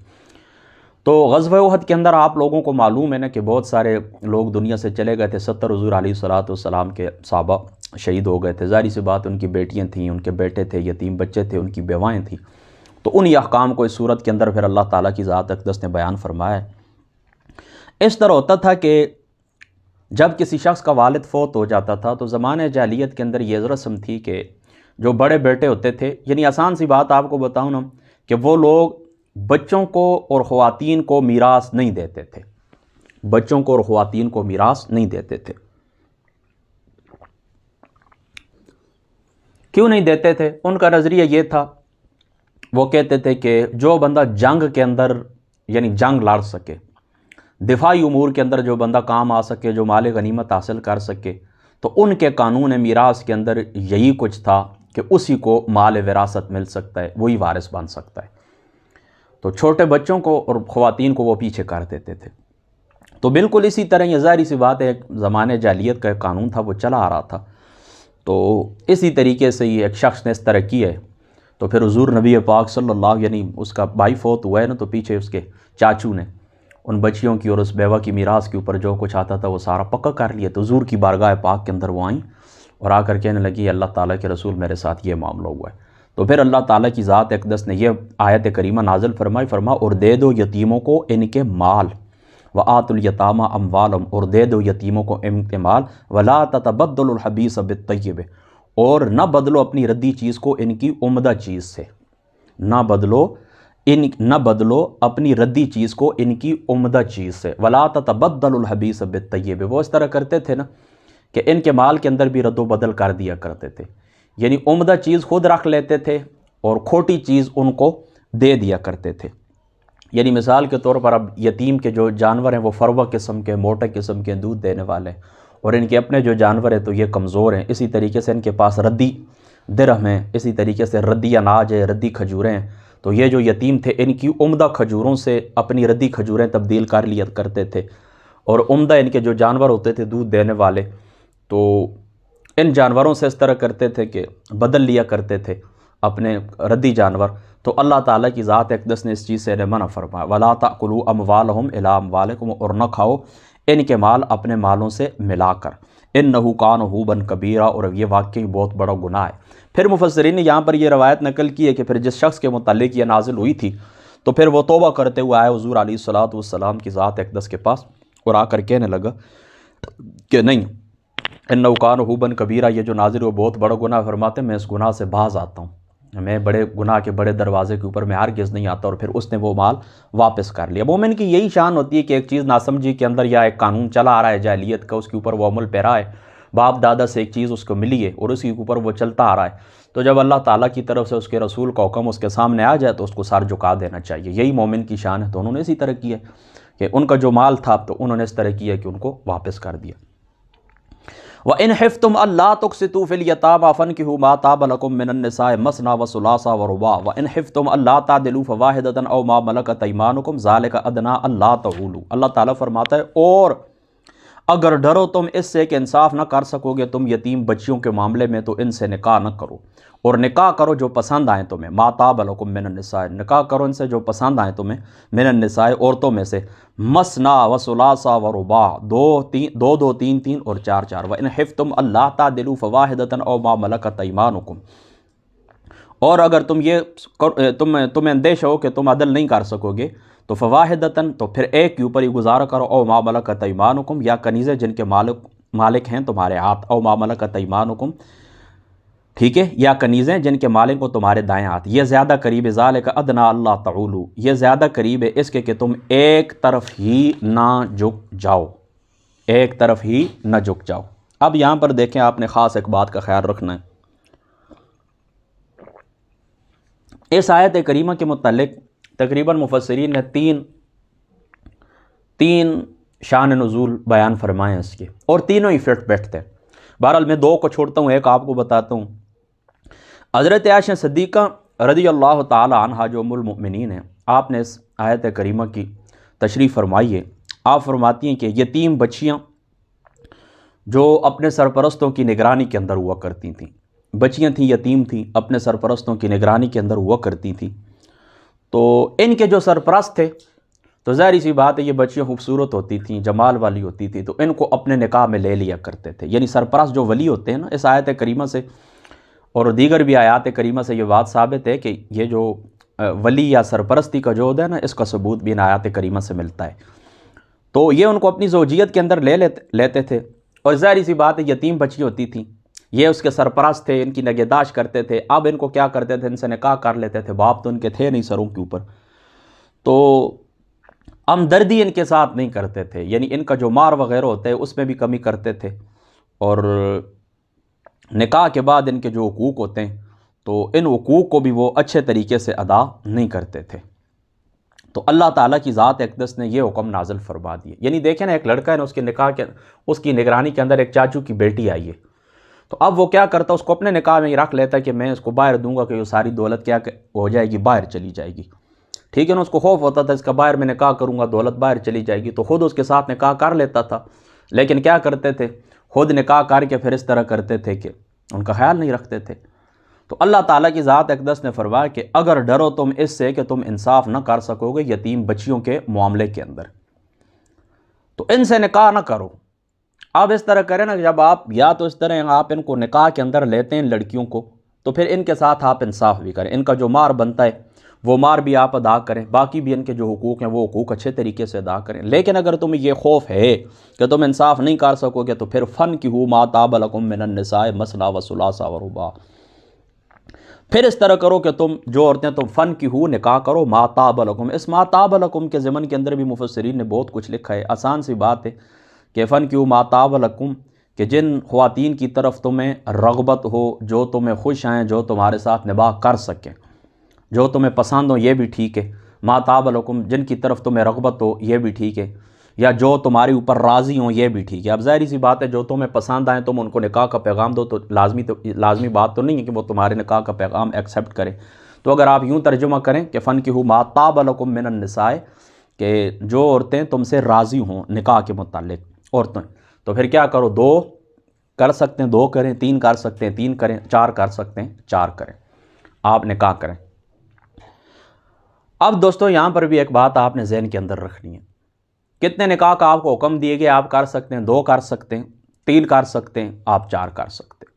تو غزوہ احد کے اندر آپ لوگوں کو معلوم ہے نا کہ بہت سارے لوگ دنیا سے چلے گئے تھے، 70 حضور علیہ الصلوۃ کے صحابہ شہید ہو گئے تھے، ظاہر سی بات ان کی بیٹیاں تھیں، ان کے بیٹے تھے، یتیم بچے تھے، ان کی بیوائیں تھیں، تو انہی احکام کو اس صورت کے اندر پھر اللہ تعالیٰ کی ذات اقدس نے بیان فرمایا ہے۔ اس طرح ہوتا تھا کہ جب کسی شخص کا والد فوت ہو جاتا تھا تو زمانہ جاہلیت کے اندر یہ رسم تھی کہ جو بڑے بیٹے ہوتے تھے، یعنی آسان سی بات آپ کو بتاؤں نا کہ وہ لوگ بچوں کو اور خواتین کو میراث نہیں دیتے تھے، بچوں کو اور خواتین کو میراث نہیں دیتے تھے۔ کیوں نہیں دیتے تھے؟ ان کا نظریہ یہ تھا، وہ کہتے تھے کہ جو بندہ جنگ کے اندر یعنی جنگ لڑ سکے، دفاعی امور کے اندر جو بندہ کام آ سکے، جو مال غنیمت حاصل کر سکے، تو ان کے قانون میراث کے اندر یہی کچھ تھا کہ اسی کو مال وراثت مل سکتا ہے، وہی وارث بن سکتا ہے، تو چھوٹے بچوں کو اور خواتین کو وہ پیچھے کر دیتے تھے۔ تو بالکل اسی طرح یہ ظاہری سی بات ہے، ایک زمانے جاہلیت کا ایک قانون تھا، وہ چلا آ رہا تھا، تو اسی طریقے سے یہ ایک شخص نے اس طرح کی ہے، تو پھر حضور نبی پاک صلی اللہ یعنی اس کا بھائی فوت ہوا ہے نا، تو پیچھے اس کے چاچو نے ان بچیوں کی اور اس بیوہ کی میراث کے اوپر جو کچھ آتا تھا وہ سارا پکا کر لیا، تو حضور کی بارگاہ پاک کے اندر وہ آئیں اور آ کر کہنے لگی اللہ تعالیٰ کے رسول میرے ساتھ یہ معاملہ ہوا ہے۔ تو پھر اللہ تعالیٰ کی ذات اقدس نے یہ آیت کریمہ نازل فرما اور دے دو یتیموں کو ان کے مال، وآتوا الیتامى اموالهم، اور دے دو یتیموں کو ان کے مال، ولا تتبدلوا الخبیث بالطیب، اور نہ بدلو اپنی ردی چیز کو ان کی عمدہ چیز سے، نہ بدلو اپنی ردی چیز کو ان کی عمدہ چیز سے، ولا تتبدلوا الخبیث بالطیب، وہ اس طرح کرتے تھے نا کہ ان کے مال کے اندر بھی رد و بدل کر دیا کرتے تھے، یعنی عمدہ چیز خود رکھ لیتے تھے اور کھوٹی چیز ان کو دے دیا کرتے تھے۔ یعنی مثال کے طور پر اب یتیم کے جو جانور ہیں وہ فروہ قسم کے، موٹے قسم کے، دودھ دینے والے، اور ان کے اپنے جو جانور ہیں تو یہ کمزور ہیں، اسی طریقے سے ان کے پاس ردی درہم ہیں، اسی طریقے سے ردی اناج ہے، ردی کھجوریں ہیں، تو یہ جو یتیم تھے ان کی عمدہ کھجوروں سے اپنی ردی کھجوریں تبدیل کر لیا کرتے تھے، اور عمدہ ان کے جو جانور ہوتے تھے دودھ دینے والے تو ان جانوروں سے اس طرح کرتے تھے کہ بدل لیا کرتے تھے اپنے ردی جانور۔ تو اللہ تعالیٰ کی ذات اقدس نے اس چیز سے منع فرمایا، وَلَا تَأْكُلُوا أَمْوَالَهُمْ إِلَىٰ أَمْوَالِكُمْ، اور نہ کھاؤ ان کے مال اپنے مالوں سے ملا کر، إِنَّهُ كَانَ حُوبًا كَبِيرًا، اور یہ واقعی بہت بڑا گناہ ہے۔ پھر مفسرین نے یہاں پر یہ روایت نقل کی ہے کہ پھر جس شخص کے متعلق یہ نازل ہوئی تھی تو پھر وہ توبہ کرتے ہوئے آئے حضور علیہ الصلوۃ والسلام کی ذات اقدس کے پاس اور آ کر کہنے لگا کہ نہیں، انہ کان حوبن کبیرہ، یہ جو نازل وہ بہت بڑا گناہ، فرماتے ہیں میں اس گناہ سے باز آتا ہوں، میں بڑے گناہ کے بڑے دروازے کے اوپر میں ہرگز نہیں آتا، اور پھر اس نے وہ مال واپس کر لیا۔ مومن کی یہی شان ہوتی ہے کہ ایک چیز ناسمجھی کے اندر یا ایک قانون چلا آ رہا ہے جاہلیت کا، اس کے اوپر وہ عمل پیرا ہے، باپ دادا سے ایک چیز اس کو ملی ہے اور اسی کے اوپر وہ چلتا آ رہا ہے، تو جب اللہ تعالیٰ کی طرف سے اس کے رسول کا حکم اس کے سامنے آ جائے تو اس کو سر جھکا دینا چاہیے۔ یہی مومن کی شان ہے۔ تو انہوں نے اسی طرح کیا کہ ان کا جو مال تھا تو انہوں نے اس طرح کیا کہ ان کو واپس کر دیا۔ وَإِنْ خِفْتُمْ أَلَّا تُقْسِطُوا فِي الْيَتَامَىٰ فَانكِحُوا مَا طَابَ لَكُم مِّنَ النِّسَاءِ مَثْنَىٰ وَثُلَاثَ وَرُبَاعَ وَإِنْ خِفْتُمْ أَلَّا تَعْدِلُوا فَوَاحِدَةً أَوْ مَا مَلَكَتْ أَيْمَانُكُمْ ذَٰلِكَ أَدْنَىٰ أَلَّا تَعُولُوا۔ اللہ تعالیٰ فرماتا ہے اور اگر ڈرو تم اس سے کہ انصاف نہ کر سکو گے تم یتیم بچیوں کے معاملے میں تو ان سے نکاح نہ کرو، اور نکاح کرو جو پسند آئیں تمہیں، ما طاب لکم من النساء، نکاح کرو ان سے جو پسند آئیں تمہیں، من النساء عورتوں میں سے، مثنا و ثلاثا و رباع، دو دو تین تین اور چار چار، وَإِنْ خِفْتُمْ أَلَّا تَعْدِلُوا فَوَاحِدَةً أَوْ مَا مَلَكَتْ أَيْمَانُكُمْ، اور اگر تمہیں اندیشہ ہو کہ تم عدل نہیں کر سکو گے تو فواحدتاً، تو پھر ایک کے اوپر ہی گزارا کرو، او ما ملکت ایمانکم، یا کنیزیں جن کے مالک ہیں تمہارے ہاتھ، او ما ملکت ایمانکم، ٹھیک ہے، یا کنیزیں جن کے مالک کو تمہارے دائیں ہاتھ، یہ زیادہ قریب ہے، ذالک ادنیٰ اللہ تعولو، یہ زیادہ قریب ہے اس کے کہ تم ایک طرف ہی نہ جھک جاؤ، ایک طرف ہی نہ جھک جاؤ۔ اب یہاں پر دیکھیں آپ نے خاص ایک بات کا خیال رکھنا ہے، اس آیت کریمہ کے متعلق تقریباً مفسرین نے تین شان نزول بیان فرمائے ہیں اس کے، اور تینوں ہی فٹ بیٹھتے ہیں۔ بہرحال میں دو کو چھوڑتا ہوں، ایک آپ کو بتاتا ہوں۔ حضرت عائشہ صدیقہ رضی اللہ تعالی عنہا جو ام المؤمنین ہیں، آپ نے اس آیت کریمہ کی تشریح فرمائی ہے۔ آپ فرماتی ہیں کہ یتیم بچیاں جو اپنے سرپرستوں کی نگرانی کے اندر ہوا کرتی تھیں، بچیاں تھیں، یتیم تھیں، اپنے سرپرستوں کی نگرانی کے اندر ہوا کرتی تھیں، تو ان کے جو سرپرست تھے تو ظاہری سی بات ہے یہ بچیاں خوبصورت ہوتی تھیں، جمال والی ہوتی تھی، تو ان کو اپنے نکاح میں لے لیا کرتے تھے۔ یعنی سرپرست جو ولی ہوتے ہیں نا، اس آیت کریمہ سے اور دیگر بھی آیات کریمہ سے یہ بات ثابت ہے کہ یہ جو ولی یا سرپرستی کا جو ہے نا، اس کا ثبوت بھی ان آیات کریمہ سے ملتا ہے۔ تو یہ ان کو اپنی زوجیت کے اندر لیتے تھے، اور ظاہری سی بات ہے یتیم بچی ہوتی تھیں، یہ اس کے سرپرست تھے، ان کی نگہداشت کرتے تھے۔ اب ان کو کیا کرتے تھے، ان سے نکاح کر لیتے تھے، باپ تو ان کے تھے نہیں سروں کے اوپر، تو ہمدردی ان کے ساتھ نہیں کرتے تھے، یعنی ان کا جو مار وغیرہ ہوتا ہے اس میں بھی کمی کرتے تھے، اور نکاح کے بعد ان کے جو حقوق ہوتے ہیں تو ان حقوق کو بھی وہ اچھے طریقے سے ادا نہیں کرتے تھے۔ تو اللہ تعالیٰ کی ذات اقدس نے یہ حکم نازل فرما دیے۔ یعنی دیکھیں نا، ایک لڑکا ہے نا، اس کی نگرانی کے اندر ایک چاچو کی بیٹی آئی ہے، تو اب وہ کیا کرتا ہے، اس کو اپنے نکاح میں ہی رکھ لیتا ہے کہ میں اس کو باہر دوں گا کہ یہ ساری دولت کیا ہو جائے گی، باہر چلی جائے گی، ٹھیک ہے نا۔ اس کو خوف ہوتا تھا اس کا باہر میں نکاح کروں گا دولت باہر چلی جائے گی، تو خود اس کے ساتھ نکاح کر لیتا تھا، لیکن کیا کرتے تھے، خود نکاح کر کے پھر اس طرح کرتے تھے کہ ان کا خیال نہیں رکھتے تھے۔ تو اللہ تعالیٰ کی ذات اقدس نے فرمایا کہ اگر ڈرو تم اس سے کہ تم انصاف نہ کر سکو گے یتیم بچیوں کے معاملے کے اندر، تو ان سے نکاح نہ کرو۔ اب اس طرح کریں نا، جب آپ یا تو اس طرح آپ ان کو نکاح کے اندر لیتے ہیں لڑکیوں کو، تو پھر ان کے ساتھ آپ انصاف بھی کریں، ان کا جو مار بنتا ہے وہ مار بھی آپ ادا کریں، باقی بھی ان کے جو حقوق ہیں وہ حقوق اچھے طریقے سے ادا کریں۔ لیکن اگر تمہیں یہ خوف ہے کہ تم انصاف نہیں کر سکو گے تو پھر فَانكِحُوا مَا طَابَ لَكُم مِّنَ النِّسَاءِ مَثْنَىٰ وَثُلَاثَ وَرُبَاعَ، پھر اس طرح کرو کہ تم جو عورتیں تم فَانكِحُوا نکاح کرو مَا طَابَ لَكُم۔ اس مَا طَابَ لَكُم کے ضمن کے اندر بھی مفسرین نے بہت کچھ لکھا ہے۔ آسان سی بات ہے کہ فَانكِحُوا مَا طَابَ لَكُم، کہ جن خواتین کی طرف تمہیں رغبت ہو، جو تمہیں خوش آئیں، جو تمہارے ساتھ نباہ کر سکیں، جو تمہیں پسند ہو، یہ بھی ٹھیک ہے۔ ما طاب لکم، جن کی طرف تمہیں رغبت ہو، یہ بھی ٹھیک ہے، یا جو تمہارے اوپر راضی ہوں، یہ بھی ٹھیک ہے۔ اب ظاہری سی بات ہے جو تمہیں پسند آئیں تم ان کو نکاح کا پیغام دو، تو لازمی بات تو نہیں ہے کہ وہ تمہارے نکاح کا پیغام ایکسیپٹ کریں۔ تو اگر آپ یوں ترجمہ کریں کہ فَانكِحُوا مَا طَابَ لَكُم مِّنَ النِّسَاءِ، کہ جو عورتیں تم سے راضی ہوں نکاح کے متعلق عورتیں، تو پھر کیا کرو، دو کر سکتے ہیں دو کریں، تین کر سکتے ہیں تین کریں، چار کر سکتے ہیں چار کریں، آپ نکاح کریں۔ اب دوستو یہاں پر بھی ایک بات آپ نے ذہن کے اندر رکھنی ہے، کتنے نکاح کا آپ کو حکم دیے گئے، آپ کر سکتے ہیں دو کر سکتے ہیں، تین کر سکتے ہیں، آپ چار کر سکتے ہیں۔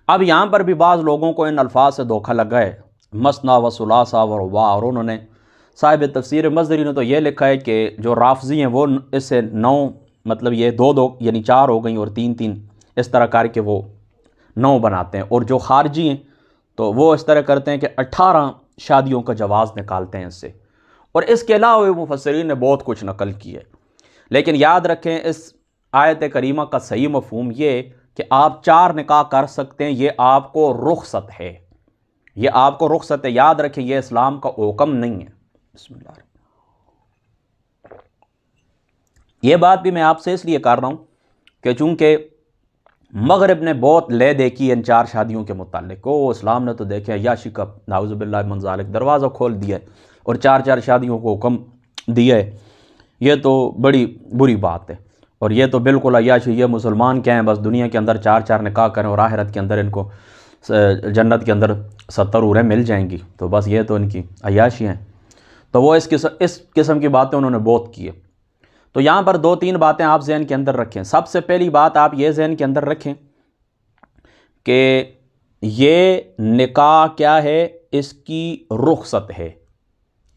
اب یہاں پر بھی بعض لوگوں کو ان الفاظ سے دھوکہ لگا ہے، مثنیٰ و ثلاثہ و رباع، اور انہوں نے صاحب تفسیر مزدری نے تو یہ لکھا ہے کہ جو رافضی ہیں وہ اس سے 9 مطلب یہ 2 یعنی 4 ہو گئیں اور 3 اس طرح کر کے وہ 9 بناتے ہیں، اور جو خارجی ہیں تو وہ اس طرح کرتے ہیں کہ 18 شادیوں کا جواز نکالتے ہیں اس سے، اور اس کے علاوہ مفسرین نے بہت کچھ نقل کی ہے۔ لیکن یاد رکھیں اس آیت کریمہ کا صحیح مفہوم یہ کہ آپ 4 نکاح کر سکتے ہیں، یہ آپ کو رخصت ہے، یہ آپ کو رخصت ہے، یاد رکھیں یہ اسلام کا حکم نہیں ہے۔ بسم اللہ الرحمن الرحیم۔ یہ بات بھی میں آپ سے اس لیے کر رہا ہوں کہ چونکہ مغرب نے بہت لے دیکھی ان 4 شادیوں کے متعلق، اسلام نے تو دیکھا عیاشی کا نعوذ باللہ من ذالک دروازہ کھول دیا ہے اور 4 شادیوں کو حکم دیا ہے، یہ تو بڑی بری بات ہے، اور یہ تو بالکل عیاشی، یہ مسلمان کیا ہیں بس دنیا کے اندر 4 نکاح کریں اور آخرت کے اندر ان کو جنت کے اندر 70 حوریں مل جائیں گی، تو بس یہ تو ان کی عیاشی ہیں، تو وہ اس قسم کی باتیں انہوں نے بہت کی ہے۔ تو یہاں پر 2-3 باتیں آپ ذہن کے اندر رکھیں۔ سب سے پہلی بات آپ یہ ذہن کے اندر رکھیں کہ یہ نکاح کیا ہے، اس کی رخصت ہے،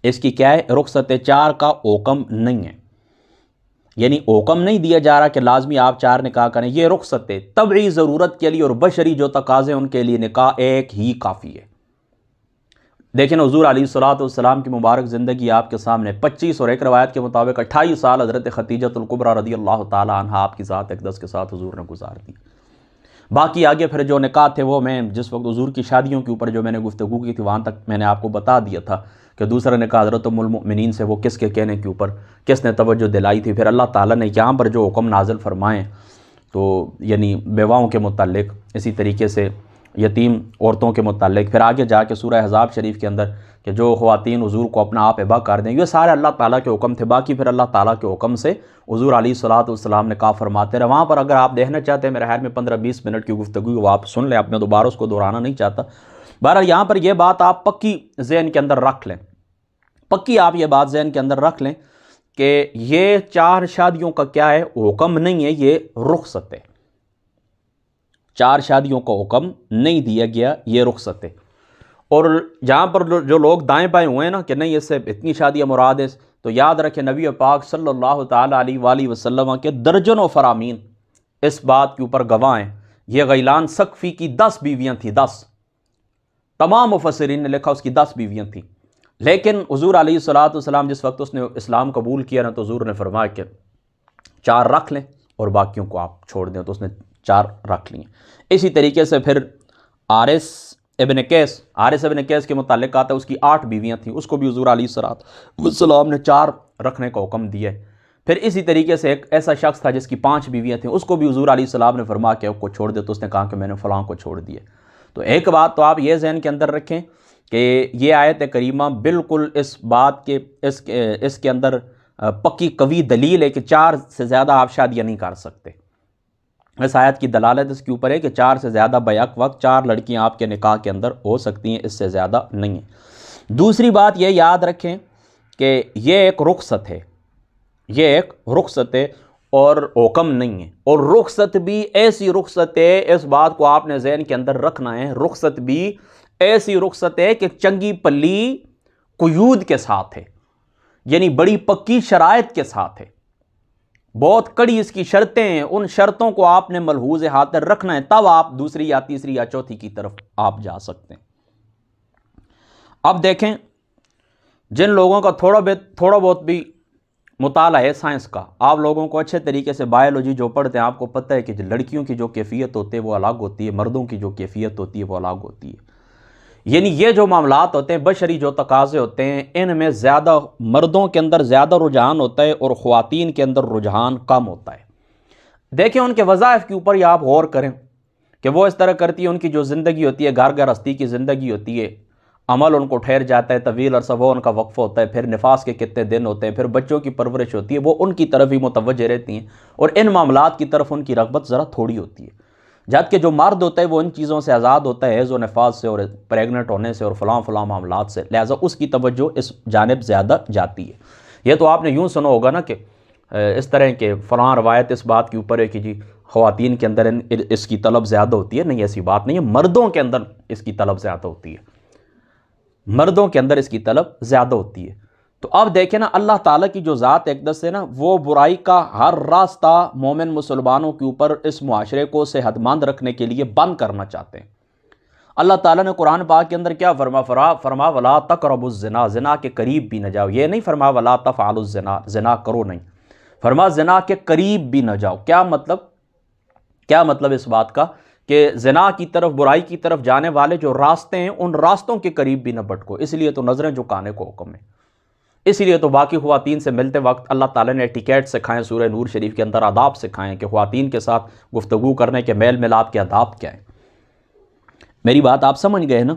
اس کی کیا ہے، رخصت ہے، 4 کا حکم نہیں ہے، یعنی حکم نہیں دیا جا رہا کہ لازمی آپ 4 نکاح کریں، یہ رخصت ہے، طبعی ضرورت کے لیے اور بشری جو تقاضے ان کے لیے نکاح ایک ہی کافی ہے۔ دیکھیں حضور علیہ الصلوۃ والسلام کی مبارک زندگی آپ کے سامنے 25 اور ایک روایت کے مطابق 28 سال حضرت خدیجۃ الکبریٰ رضی اللہ تعالی عنہا آپ کی ذات اقدس کے ساتھ حضور نے گزار دی۔ باقی آگے پھر جو نکاح تھے وہ میں جس وقت حضور کی شادیوں کے اوپر جو میں نے گفتگو کی تھی وہاں تک میں نے آپ کو بتا دیا تھا کہ دوسرا نکاح حضرت ام المؤمنین سے وہ کس کے کہنے کے اوپر کس نے توجہ دلائی تھی۔ پھر اللہ تعالیٰ نے یہاں پر جو حکم نازل فرمائے تو یعنی بیواؤں کے متعلق، اسی طریقے سے یتیم عورتوں کے متعلق، پھر آگے جا کے سورہ احزاب شریف کے اندر کہ جو خواتین حضور کو اپنا آپ ہبہ کر دیں، یہ سارے اللہ تعالیٰ کے حکم تھے۔ باقی پھر اللہ تعالیٰ کے حکم سے حضور علیہ الصلوۃ والسلام نے کہا فرماتے رہے۔ وہاں پر اگر آپ دیکھنا چاہتے ہیں میرے خیال میں 15-20 منٹ کی گفتگو وہ آپ سن لیں، آپ میں دوبارہ اس کو دہرانا نہیں چاہتا۔ بہرحال یہاں پر یہ بات آپ پکی ذہن کے اندر رکھ لیں، پکی آپ یہ بات ذہن کے اندر رکھ لیں کہ یہ 4 شادیوں کا کیا ہے، حکم نہیں ہے، یہ رخصت ہے۔ 4 شادیوں کا حکم نہیں دیا گیا، یہ رخصت ہے۔ اور جہاں پر جو لوگ دائیں بائیں ہوئے ہیں نا کہ نہیں اس سے اتنی شادیاں مراد ہے، تو یاد رکھیں نبی پاک صلی اللہ تعالیٰ علیہ وآلہ وسلم کے درجنوں فرامین اس بات کے اوپر گواہ ہیں۔ یہ غیلان ثقفی کی 10 بیویاں تھیں، 10، تمام مفسرین نے لکھا اس کی 10 بیویاں تھیں، لیکن حضور علیہ الصلوۃ والسلام جس وقت اس نے اسلام قبول کیا نا تو حضور نے فرمایا کہ 4 رکھ لیں اور باقیوں کو آپ چھوڑ دیں، تو اس نے 4 رکھ لیں۔ اسی طریقے سے پھر حارث ابن قیس کے متعلق آتا ہے، اس کی 8 بیویاں تھیں، اس کو بھی حضور علیہ الصلوۃ والسلام نے 4 رکھنے کا حکم دیا ہے۔ پھر اسی طریقے سے ایک ایسا شخص تھا جس کی 5 بیویاں تھیں، اس کو بھی حضور علیہ السلام نے فرمایا کہ اس کو چھوڑ دے، تو اس نے کہا کہ میں نے فلاں کو چھوڑ دیا۔ تو ایک بات تو آپ یہ ذہن کے اندر رکھیں کہ یہ آیت کریمہ بالکل اس بات کے اس کے اندر پکی قوی دلیل ہے کہ 4 سے زیادہ آپ شادیاں نہیں کر سکتے۔ اس آیت کی دلالت اس کے اوپر ہے کہ 4 سے زیادہ بیک وقت 4 لڑکیاں آپ کے نکاح کے اندر ہو سکتی ہیں، اس سے زیادہ نہیں ہے۔ دوسری بات یہ یاد رکھیں کہ یہ ایک رخصت ہے، یہ ایک رخصت ہے اور حکم نہیں ہے، اور رخصت بھی ایسی رخصت ہے، اس بات کو آپ نے ذہن کے اندر رکھنا ہے، رخصت بھی ایسی رخصت ہے کہ چنگی پلی قیود کے ساتھ ہے، یعنی بڑی پکی شرائط کے ساتھ ہے، بہت کڑی اس کی شرطیں ہیں، ان شرطوں کو آپ نے ملحوظ خاطر رکھنا ہے، تب آپ دوسری یا تیسری یا چوتھی کی طرف آپ جا سکتے ہیں۔ اب دیکھیں جن لوگوں کا تھوڑا بہت بھی مطالعہ ہے سائنس کا، آپ لوگوں کو اچھے طریقے سے بایولوجی جو پڑھتے ہیں آپ کو پتہ ہے کہ لڑکیوں کی جو کیفیت ہوتی ہے وہ الگ ہوتی ہے، مردوں کی جو کیفیت ہوتی ہے وہ الگ ہوتی ہے، یعنی یہ جو معاملات ہوتے ہیں بشری جو تقاضے ہوتے ہیں ان میں زیادہ مردوں کے اندر زیادہ رجحان ہوتا ہے اور خواتین کے اندر رجحان کم ہوتا ہے۔ دیکھیں ان کے وظائف کے اوپر یہ آپ غور کریں کہ وہ اس طرح کرتی ہے، ان کی جو زندگی ہوتی ہے گھر گرہستی کی زندگی ہوتی ہے، عمل ان کو ٹھہر جاتا ہے، طویل عرصہ وہ ان کا وقفہ ہوتا ہے، پھر نفاس کے کتنے دن ہوتے ہیں، پھر بچوں کی پرورش ہوتی ہے، وہ ان کی طرف ہی متوجہ رہتی ہیں اور ان معاملات کی طرف ان کی رغبت ذرا تھوڑی ہوتی ہے، جبکہ جو مرد ہوتا ہے وہ ان چیزوں سے آزاد ہوتا ہے، حیض و نفاس سے اور پریگننٹ ہونے سے اور فلاں معاملات سے، لہٰذا اس کی توجہ اس جانب زیادہ جاتی ہے۔ یہ تو آپ نے یوں سنا ہوگا نا کہ اس طرح کے فلاں روایت اس بات کے اوپر ہے کہ جی خواتین کے اندر اس کی طلب زیادہ ہوتی ہے، نہیں ایسی بات نہیں ہے، مردوں کے اندر اس کی طلب زیادہ ہوتی ہے، مردوں کے اندر اس کی طلب زیادہ ہوتی ہے۔ تو اب دیکھیں نا اللہ تعالیٰ کی جو ذات اقدس ہے نا، وہ برائی کا ہر راستہ مومن مسلمانوں کے اوپر اس معاشرے کو صحت مند رکھنے کے لیے بند کرنا چاہتے ہیں۔ اللہ تعالیٰ نے قرآن پاک کے اندر کیا فرما ولا تقربوا الزنا، زنا کے قریب بھی نہ جاؤ۔ یہ نہیں فرما ولا تفعلوا الزنا، زنا کرو نہیں، فرما زنا کے قریب بھی نہ جاؤ۔ کیا مطلب اس بات کا کہ زنا کی طرف، برائی کی طرف جانے والے جو راستے ہیں ان راستوں کے قریب بھی نہ بھٹکو۔ اس لیے تو نظریں جھکانے کو حکم ہے، اس لیے تو باقی خواتین سے ملتے وقت اللہ تعالیٰ نے ایٹیکیٹ سکھائیں، سورہ نور شریف کے اندر آداب سکھائیں کہ خواتین کے ساتھ گفتگو کرنے کے میل ملاپ کے آداب کیا ہیں۔ میری بات آپ سمجھ گئے نا؟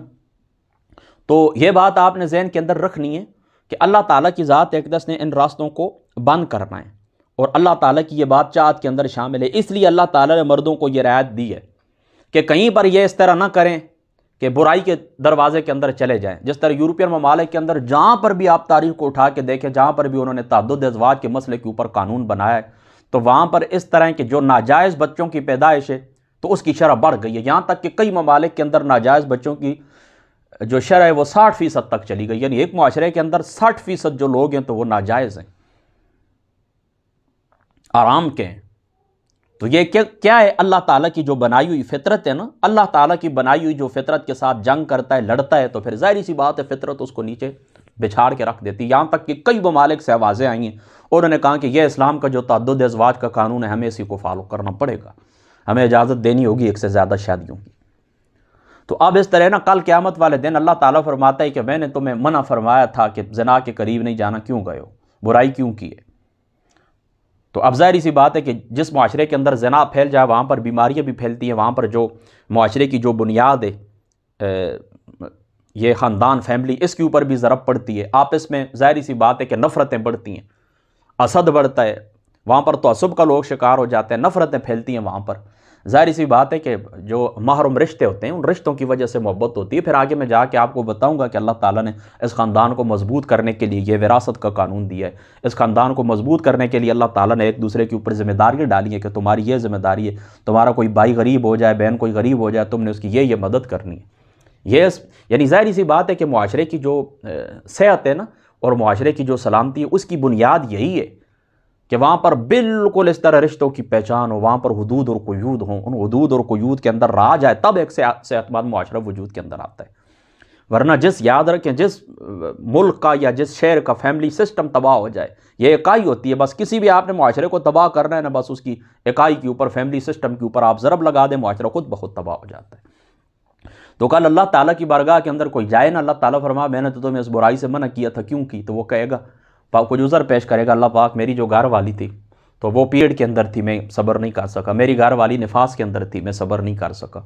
تو یہ بات آپ نے ذہن کے اندر رکھنی ہے کہ اللہ تعالیٰ کی ذات اقدس نے ان راستوں کو بند کرنا ہے، اور اللہ تعالیٰ کی یہ بات چاہت کے اندر شامل ہے۔ اس لیے اللہ تعالیٰ نے مردوں کو یہ رعایت دی ہے کہ کہیں پر یہ اس طرح نہ کریں کہ برائی کے دروازے کے اندر چلے جائیں۔ جس طرح یورپین ممالک کے اندر جہاں پر بھی آپ تاریخ کو اٹھا کے دیکھیں، جہاں پر بھی انہوں نے تعدد ازواج کے مسئلے کے اوپر قانون بنایا ہے، تو وہاں پر اس طرح کے جو ناجائز بچوں کی پیدائش ہے تو اس کی شرح بڑھ گئی ہے، یہاں تک کہ کئی ممالک کے اندر ناجائز بچوں کی جو شرح ہے وہ 60% تک چلی گئی، یعنی ایک معاشرے کے اندر 60% جو لوگ ہیں تو وہ ناجائز ہیں، آرام کے ہیں۔ تو یہ کیا ہے؟ اللہ تعالیٰ کی جو بنائی ہوئی فطرت ہے نا، اللہ تعالیٰ کی بنائی ہوئی جو فطرت کے ساتھ جنگ کرتا ہے، لڑتا ہے، تو پھر ظاہری سی بات ہے فطرت اس کو نیچے بچھاڑ کے رکھ دیتی۔ یہاں تک کہ کئی ممالک سے آوازیں آئی ہیں اور انہوں نے کہا کہ یہ اسلام کا جو تعدد ازواج کا قانون ہے ہمیں اسی کو فالو کرنا پڑے گا، ہمیں اجازت دینی ہوگی ایک سے زیادہ شادیوں کی۔ تو اب اس طرح نا کل قیامت والے دن اللہ تعالیٰ فرماتا ہے کہ میں نے تمہیں منع فرمایا تھا کہ زنا کے قریب نہیں جانا، کیوں گئے ہو، برائی کیوں کی ہے؟ تو اب ظاہری سی بات ہے کہ جس معاشرے کے اندر زنا پھیل جائے وہاں پر بیماریاں بھی پھیلتی ہیں، وہاں پر جو معاشرے کی جو بنیاد ہے، یہ خاندان، فیملی، اس کے اوپر بھی ضرب پڑتی ہے، آپس میں ظاہری سی بات ہے کہ نفرتیں بڑھتی ہیں، حسد بڑھتا ہے، وہاں پر تعصب کا لوگ شکار ہو جاتے ہیں، نفرتیں پھیلتی ہیں وہاں پر۔ ظاہری سی بات ہے کہ جو محرم رشتے ہوتے ہیں ان رشتوں کی وجہ سے محبت ہوتی ہے۔ پھر آگے میں جا کے آپ کو بتاؤں گا کہ اللہ تعالیٰ نے اس خاندان کو مضبوط کرنے کے لیے یہ وراثت کا قانون دیا ہے، اس خاندان کو مضبوط کرنے کے لیے اللہ تعالیٰ نے ایک دوسرے کے اوپر ذمہ داریاں ڈالی ہیں کہ تمہاری یہ ذمہ داری ہے، تمہارا کوئی بھائی غریب ہو جائے، بہن کوئی غریب ہو جائے، تم نے اس کی یہ مدد کرنی ہے۔ یہ یعنی ظاہری سی بات ہے کہ معاشرے کی جو صحت ہے نا اور معاشرے کی جو سلامتی ہے اس کی بنیاد یہی ہے کہ وہاں پر بالکل اس طرح رشتوں کی پہچان ہو، وہاں پر حدود اور قیود ہوں، ان حدود اور قیود کے اندر رہا جائے، تب ایک صحت مند معاشرہ وجود کے اندر آتا ہے۔ ورنہ یاد رکھیں جس ملک کا یا جس شہر کا فیملی سسٹم تباہ ہو جائے، یہ اکائی ہوتی ہے، بس کسی بھی آپ نے معاشرے کو تباہ کرنا ہے نا، بس اس کی اکائی کے اوپر، فیملی سسٹم کے اوپر آپ ضرب لگا دیں، معاشرہ خود بخود تباہ ہو جاتا ہے۔ تو کل اللہ تعالیٰ کی بارگاہ کے اندر کوئی جائے نا، اللہ تعالیٰ فرما میں نے تو تمہیں اس برائی سے منع کیا تھا، کیوں کی؟ تو وہ کہے گا، کچھ عذر پیش کرے گا، اللہ پاک میری جو گھر والی تھی تو وہ پیریڈ کے اندر تھی، میں صبر نہیں کر سکا، میری گھر والی نفاس کے اندر تھی، میں صبر نہیں کر سکا،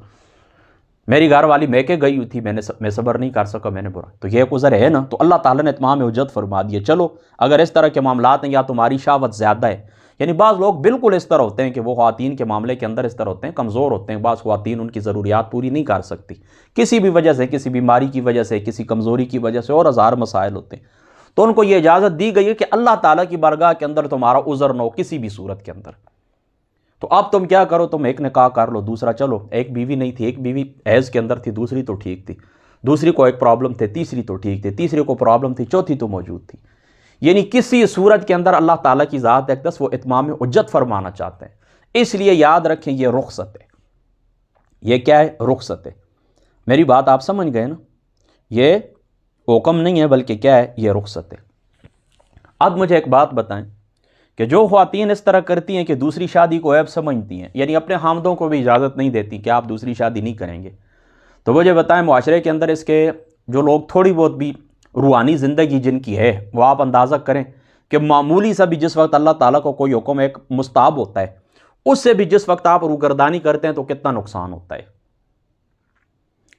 میری گھر والی میکے گئی ہوئی تھی، میں صبر نہیں کر سکا، میں نے برا۔ تو یہ ایک عذر ہے نا، تو اللہ تعالیٰ نے اتمام حجت فرما دیے۔ چلو اگر اس طرح کے معاملات ہیں یا تمہاری شہوت زیادہ ہے، یعنی بعض لوگ بالکل اس طرح ہوتے ہیں کہ وہ خواتین کے معاملے کے اندر اس طرح ہوتے ہیں، کمزور ہوتے ہیں، بعض خواتین ان کی ضروریات پوری نہیں کر سکتی کسی بھی وجہ سے، کسی بیماری کی وجہ سے، کسی کمزوری کی وجہ سے، اور ہزار مسائل ہوتے ہیں، تو ان کو یہ اجازت دی گئی ہے کہ اللہ تعالیٰ کی بارگاہ کے اندر تمہارا عذر نہ ہو کسی بھی صورت کے اندر۔ تو اب تم کیا کرو، تم ایک نکاح کر لو، دوسرا چلو ایک بیوی نہیں تھی، ایک بیوی حیض کے اندر تھی، دوسری تو ٹھیک تھی، دوسری کو ایک پرابلم تھے، تیسری تو ٹھیک تھی، تیسری کو پرابلم تھی، چوتھی تو موجود تھی۔ یعنی کسی صورت کے اندر اللہ تعالیٰ کی ذات اقدس وہ اتمام حجت فرمانا چاہتے ہیں، اس لیے یاد رکھیں یہ رخصت ہے۔ یہ کیا ہے؟ رخصت ہے۔ میری بات آپ سمجھ گئے نا؟ یہ حکم نہیں ہے بلکہ کیا ہے؟ یہ رخصت ہے۔ اب مجھے ایک بات بتائیں کہ جو خواتین اس طرح کرتی ہیں کہ دوسری شادی کو عیب سمجھتی ہیں، یعنی اپنے خامدوں کو بھی اجازت نہیں دیتی کہ آپ دوسری شادی نہیں کریں گے، تو مجھے بتائیں معاشرے کے اندر اس کے جو لوگ تھوڑی بہت بھی روحانی زندگی جن کی ہے، وہ آپ اندازہ کریں کہ معمولی سا بھی جس وقت اللہ تعالیٰ کو کوئی حکم ایک مستحب ہوتا ہے، اس سے بھی جس وقت آپ روگردانی کرتے ہیں تو کتنا نقصان ہوتا ہے۔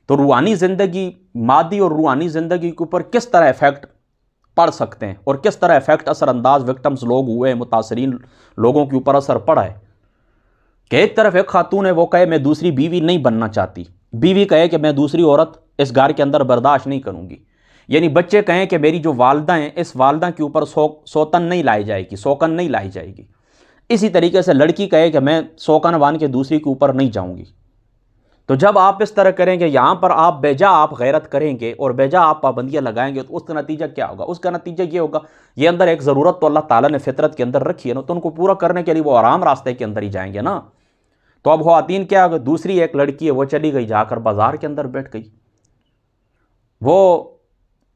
تو روحانی زندگی، مادی اور روحانی زندگی کے اوپر کس طرح ایفیکٹ پڑ سکتے ہیں اور کس طرح ایفیکٹ اثر انداز وکٹمز لوگ ہوئے، متاثرین لوگوں کے اوپر اثر پڑا ہے کہ ایک طرف ایک خاتون ہے وہ کہے میں دوسری بیوی نہیں بننا چاہتی، بیوی کہے کہ میں دوسری عورت اس گھر کے اندر برداشت نہیں کروں گی، یعنی بچے کہیں کہ میری جو والدہ ہیں اس والدہ کے اوپر سوتن نہیں لائی جائے گی، سوکن نہیں لائی جائے گی، اسی طریقے سے لڑکی کہے کہ میں سوکن بان کے دوسری کے اوپر نہیں جاؤں گی۔ تو جب آپ اس طرح کریں گے، یہاں پر آپ بیجا آپ غیرت کریں گے اور بیجا آپ پابندیاں لگائیں گے، تو اس کا نتیجہ کیا ہوگا؟ اس کا نتیجہ یہ ہوگا، یہ اندر ایک ضرورت تو اللہ تعالیٰ نے فطرت کے اندر رکھی ہے نا، تو ان کو پورا کرنے کے لیے وہ آرام راستے کے اندر ہی جائیں گے نا۔ تو اب خواتین کیا ہوگا، دوسری ایک لڑکی ہے وہ چلی گئی جا کر بازار کے اندر بیٹھ گئی، وہ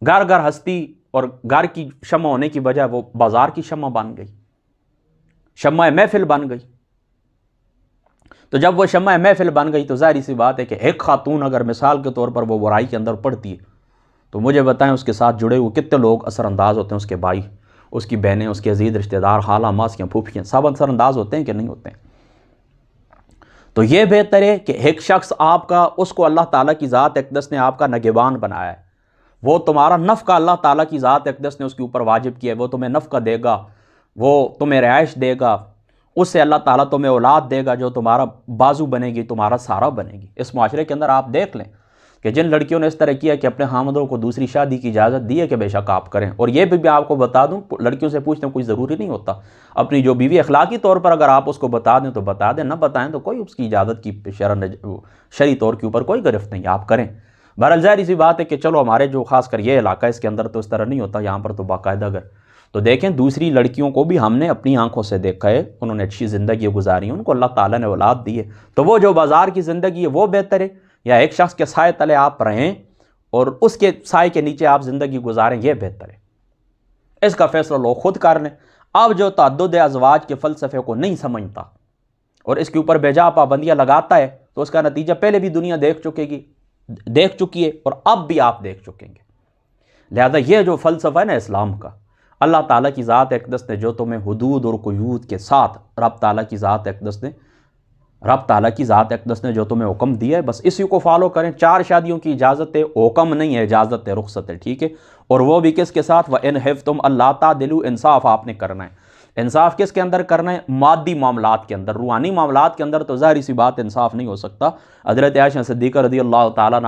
گھر گھر ہستی اور گھر کی شمع ہونے کی بجائے وہ بازار کی شمع بن گئی، شمع محفل بن گئی۔ تو جب وہ شمع محفل بن گئی تو ظاہری سی بات ہے کہ ایک خاتون اگر مثال کے طور پر وہ برائی کے اندر پڑتی ہے تو مجھے بتائیں اس کے ساتھ جڑے ہوئے کتنے لوگ اثر انداز ہوتے ہیں، اس کے بھائی، اس کی بہنیں، اس کے عزیز رشتہ دار، خالہ ماسیاں پھوپھیاں، سب اثر انداز ہوتے ہیں کہ نہیں ہوتے ہیں؟ تو یہ بہتر ہے کہ ایک شخص آپ کا، اس کو اللہ تعالیٰ کی ذات اقدس نے آپ کا نگہبان بنایا ہے، وہ تمہارا نفقہ اللہ تعالیٰ کی ذات اقدس نے اس کے اوپر واجب کیا ہے، وہ تمہیں نفقہ دے گا، وہ تمہیں رہائش دے گا، اس سے اللہ تعالیٰ تمہیں اولاد دے گا جو تمہارا بازو بنے گی، تمہارا سہارا بنے گی۔ اس معاشرے کے اندر آپ دیکھ لیں کہ جن لڑکیوں نے اس طرح کیا کہ اپنے خامندوں کو دوسری شادی کی اجازت دی ہے کہ بے شک آپ کریں، اور یہ بھی میں آپ کو بتا دوں، لڑکیوں سے پوچھتے ہیں کوئی ضروری نہیں ہوتا، اپنی جو بیوی اخلاقی طور پر اگر آپ اس کو بتا دیں تو بتا دیں، نہ بتائیں تو کوئی اس کی اجازت کی شرعی طور کے اوپر کوئی گرفت نہیں، آپ کریں۔ بہرحال ظاہری سی بات ہے کہ چلو ہمارے جو خاص کر یہ علاقہ اس کے اندر تو اس طرح نہیں ہوتا، یہاں پر تو باقاعدہ اگر تو دیکھیں دوسری لڑکیوں کو بھی ہم نے اپنی آنکھوں سے دیکھا ہے، انہوں نے اچھی زندگی گزاری ہے، ان کو اللہ تعالیٰ نے اولاد دی ہے، تو وہ جو بازار کی زندگی ہے وہ بہتر ہے یا ایک شخص کے سائے تلے آپ رہیں اور اس کے سائے کے نیچے آپ زندگی گزاریں، یہ بہتر ہے؟ اس کا فیصلہ لوگ خود کر لیں۔ اب جو تعدد ازواج کے فلسفے کو نہیں سمجھتا اور اس کے اوپر بیجا پابندیاں لگاتا ہے تو اس کا نتیجہ پہلے بھی دنیا دیکھ چکی ہے اور اب بھی آپ دیکھ چکیں گے۔ لہذا یہ جو فلسفہ ہے نا اسلام کا، اللہ تعالیٰ کی ذات اقدس نے جو تمہیں حدود اور قیود کے ساتھ رب تعالیٰ کی ذات اقدس نے جو تمہیں حکم دیا ہے، بس اسی کو فالو کریں۔ 4 شادیوں کی اجازت ہے، حکم نہیں ہے، اجازت ہے، رخصت ہے، ٹھیک ہے؟ اور وہ بھی کس کے ساتھ؟ وَإِنْ خِفْتُمْ أَلَّا تَعْدِلُوا، انصاف آپ نے کرنا ہے۔ انصاف کس کے اندر کرنا ہے؟ مادی معاملات کے اندر۔ روحانی معاملات کے اندر تو ظاہری سی بات انصاف نہیں ہو سکتا۔ حضرت عائشہ صدیقہ رضی اللہ تعالیٰ نے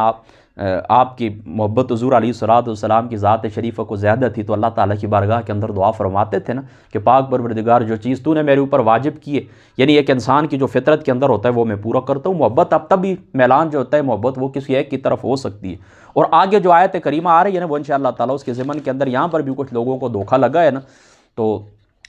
آپ کی محبت حضور علیہ الصلوۃ والسلام کی ذات شریفہ کو زیادہ تھی، تو اللہ تعالیٰ کی بارگاہ کے اندر دعا فرماتے تھے نا کہ پاک پروردگار جو چیز تو نے میرے اوپر واجب کی ہے، یعنی ایک انسان کی جو فطرت کے اندر ہوتا ہے وہ میں پورا کرتا ہوں۔ محبت اب تب بھی میلان جو ہوتا ہے محبت وہ کسی ایک کی طرف ہو سکتی ہے، اور آگے جو آیت کریمہ آ رہی ہے نا وہ انشاءاللہ تعالیٰ اس کے ضمن کے اندر یہاں پر بھی کچھ لوگوں کو دھوکہ لگا ہے نا، تو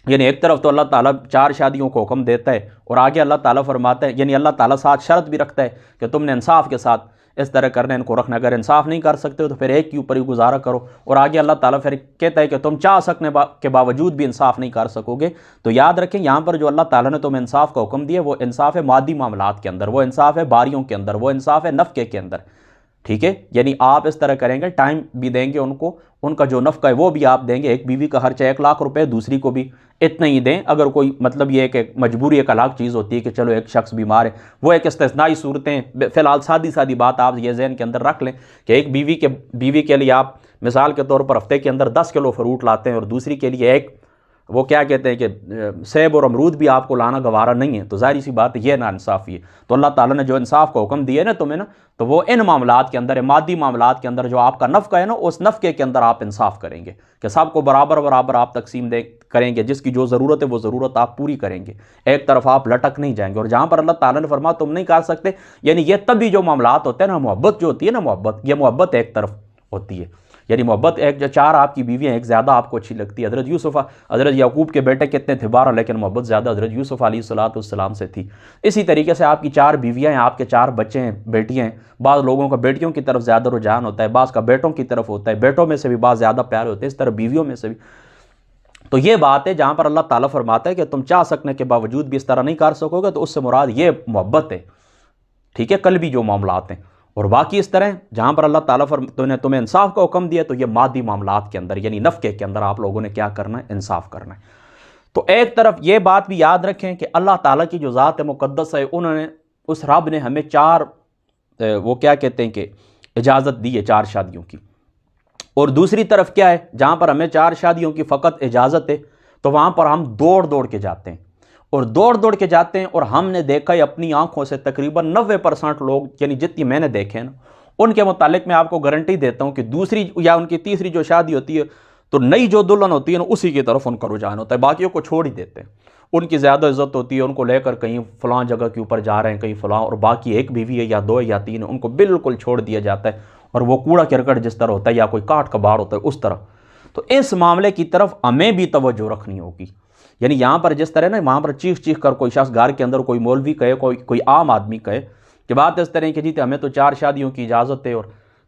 یعنی ایک طرف تو اللہ تعالیٰ 4 شادیوں کو حکم دیتا ہے اور آگے اللہ تعالیٰ فرماتا ہے، یعنی اللہ تعالیٰ ساتھ شرط بھی رکھتا ہے کہ تم نے انصاف کے ساتھ اس طرح کرنا ان کو رکھنا، اگر انصاف نہیں کر سکتے ہو تو پھر ایک کے اوپر ہی گزارا کرو، اور آگے اللہ تعالیٰ پھر کہتا ہے کہ تم چاہ سکنے کے باوجود بھی انصاف نہیں کر سکو گے۔ تو یاد رکھیں یہاں پر جو اللہ تعالیٰ نے تمہیں انصاف کا حکم دیا وہ انصاف ہے مادی معاملات کے اندر، وہ انصاف ہے باریوں کے اندر، وہ انصاف ہے نفقے کے اندر، ٹھیک ہے؟ یعنی آپ اس طرح کریں گے، ٹائم بھی دیں گے ان کو، ان کا جو نفقہ ہے وہ بھی آپ دیں گے، ایک بیوی کا خرچہ 1 لاکھ روپے، دوسری کو بھی اتنا ہی دیں۔ اگر کوئی مطلب یہ ہے کہ مجبوری ایک الگ چیز ہوتی ہے کہ چلو ایک شخص بیمار ہے، وہ ایک استثنائی صورتیں، فی الحال سادی بات آپ یہ ذہن کے اندر رکھ لیں کہ ایک بیوی کے لیے آپ مثال کے طور پر ہفتے کے اندر 10 کلو فروٹ لاتے ہیں اور دوسری کے لیے ایک وہ کیا کہتے ہیں کہ سیب اور امرود بھی آپ کو لانا گوارا نہیں ہے، تو ظاہری سی بات یہ ناانصافی ہے۔ تو اللہ تعالیٰ نے جو انصاف کا حکم دیا ہے نا تمہیں نا، تو وہ ان معاملات کے اندر ہے، مادی معاملات کے اندر جو آپ کا نفقہ ہے نا اس نفقے کے اندر آپ انصاف کریں گے کہ سب کو برابر آپ تقسیم کریں گے، جس کی جو ضرورت ہے وہ ضرورت آپ پوری کریں گے، ایک طرف آپ لٹک نہیں جائیں گے۔ اور جہاں پر اللہ تعالیٰ نے فرمایا تم نہیں کر سکتے، یعنی یہ تبھی جو معاملات ہوتے ہیں نا، محبت جو ہوتی ہے نا، یہ محبت ایک طرف ہوتی ہے، یعنی محبت ایک جو 4 آپ کی بیویاں ایک زیادہ آپ کو اچھی لگتی ہے۔ حضرت یعقوب کے بیٹے کتنے تھے 12، لیکن محبت زیادہ حضرت یوسف علیہ الصلوۃ والسلام سے تھی۔ اسی طریقے سے آپ کی 4 بیویاں ہیں، آپ کے 4 بچے ہیں، بیٹیاں ہیں، بعض لوگوں کا بیٹیوں کی طرف زیادہ رجحان ہوتا ہے، بعض کا بیٹوں کی طرف ہوتا ہے، بیٹوں میں سے بھی بعض زیادہ پیارے ہوتے ہیں، اس طرح بیویوں میں سے بھی۔ تو یہ بات ہے جہاں پر اللہ تعالیٰ فرماتا ہے کہ تم چاہ سکنے کے باوجود بھی اس طرح نہیں کر سکو گے، تو اس سے مراد یہ محبت ہے، ٹھیک ہے؟ قلبی جو معاملات ہیں، اور باقی اس طرح جہاں پر اللہ تعالیٰ تمہیں انصاف کا حکم دیا تو یہ مادی معاملات کے اندر یعنی نفقے کے اندر آپ لوگوں نے کیا کرنا ہے؟ انصاف کرنا ہے۔ تو ایک طرف یہ بات بھی یاد رکھیں کہ اللہ تعالیٰ کی جو ذات مقدس ہے، انہوں نے اس رب نے ہمیں 4 وہ کیا کہتے ہیں کہ اجازت دی ہے 4 شادیوں کی، اور دوسری طرف کیا ہے جہاں پر ہمیں 4 شادیوں کی فقط اجازت ہے تو وہاں پر ہم دوڑ کے جاتے ہیں، اور دوڑ کے جاتے ہیں، اور ہم نے دیکھا ہے اپنی آنکھوں سے تقریباً 90% لوگ، یعنی جتنی میں نے دیکھے نا ان کے متعلق میں آپ کو گارنٹی دیتا ہوں کہ دوسری یا ان کی تیسری جو شادی ہوتی ہے تو نئی جو دلہن ہوتی ہے نا اسی کی طرف ان کا رجحان ہوتا ہے، باقیوں کو چھوڑ ہی دیتے ہیں، ان کی زیادہ عزت ہوتی ہے، ان کو لے کر کہیں فلاں جگہ کے اوپر جا رہے ہیں کہیں فلاں، اور باقی ایک بیوی ہے یا دو یا تین ان کو بالکل چھوڑ دیا جاتا ہے، اور وہ کوڑا کرکٹ جس طرح ہوتا ہے یا کوئی کاٹ کباڑ ہوتا ہے اس طرح۔ تو اس معاملے کی طرف ہمیں بھی توجہ رکھنی ہوگی، یعنی یہاں پر جس طرح نا وہاں پر چیخ چیخ کر کوئی شخص گھر کے اندر کوئی مولوی کہے، کوئی عام آدمی کہے کہ بات اس طرح کہ جی ہمیں تو 4 شادیوں کی اجازت ہے، اور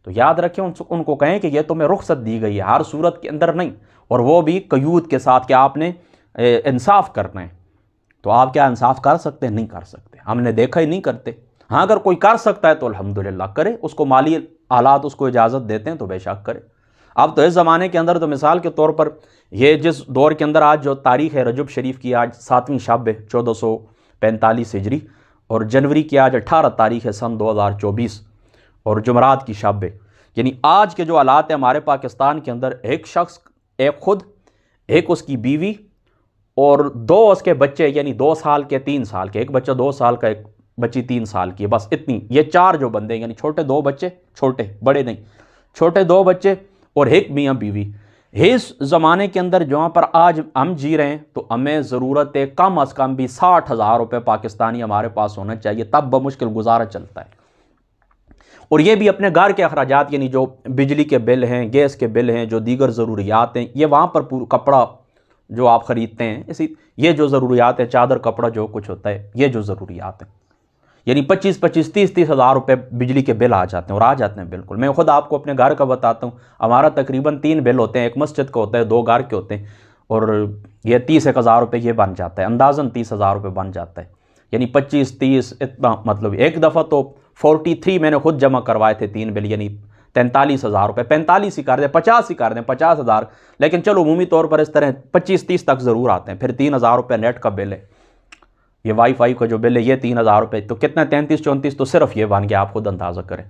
تو یاد رکھیں ان کو کہیں کہ یہ تمہیں رخصت دی گئی ہے، ہر صورت کے اندر نہیں، اور وہ بھی قیود کے ساتھ کہ آپ نے انصاف کرنا ہے۔ تو آپ کیا انصاف کر سکتے ہیں؟ نہیں کر سکتے، ہم نے دیکھا ہی نہیں کرتے۔ ہاں اگر کوئی کر سکتا ہے تو الحمدللہ کرے، اس کو مالی حالات اس کو اجازت دیتے ہیں تو بے شک کرے۔ اب تو اس زمانے کے اندر تو مثال کے طور پر یہ جس دور کے اندر آج جو تاریخ ہے رجب شریف کی آج 7ویں شب ہے 1445 ہجری، اور جنوری کی آج 18 تاریخ ہے سن 2024، اور جمعرات کی شب ہے، یعنی آج کے جو حالات ہیں ہمارے پاکستان کے اندر، ایک شخص، ایک خود، ایک اس کی بیوی اور 2 اس کے بچے، یعنی 2 سال کے 3 سال کے، ایک بچہ 2 سال کا، ایک بچی 3 سال کی، بس اتنی، یہ 4 جو بندے ہیں، یعنی چھوٹے 2 بچے، چھوٹے بڑے نہیں، چھوٹے 2 بچے اور ایک میاں بیوی۔ اس زمانے کے اندر جہاں پر آج ہم جی رہے ہیں تو ہمیں ضرورت ہے کم از کم بھی 60,000 روپے پاکستانی ہمارے پاس ہونا چاہیے، تب بمشکل گزارا چلتا ہے۔ اور یہ بھی اپنے گھر کے اخراجات، یعنی جو بجلی کے بل ہیں، گیس کے بل ہیں، جو دیگر ضروریات ہیں، یہ وہاں پر کپڑا جو آپ خریدتے ہیں، یہ جو ضروریات ہیں، چادر کپڑا جو کچھ ہوتا ہے، یہ جو ضروریات ہیں، یعنی 25 30 ہزار روپے بجلی کے بل آ جاتے ہیں، اور آ جاتے ہیں بالکل۔ میں خود آپ کو اپنے گھر کا بتاتا ہوں، ہمارا تقریباً 3 بل ہوتے ہیں، ایک مسجد کا ہوتا ہے، 2 گھر کے ہوتے ہیں، اور یہ 30,000 روپے یہ بن جاتا ہے، اندازاً 30,000 روپے بن جاتا ہے، یعنی 25 30 اتنا، مطلب ایک دفعہ تو 43 میں نے خود جمع کروائے تھے 3 بل، یعنی 43,000 روپے، 45 ہی کر دیں، 50 ہی کر دیں، 50,000، لیکن چلو عمومی طور پر اس طرح 25 30 تک ضرور آتے ہیں۔ پھر 3,000 روپے نیٹ کا بل ہے، یہ وائی فائی کا جو بل ہے یہ 3,000 روپے، تو کتنا 33 34 تو صرف یہ بن گیا، آپ خود اندازہ کریں۔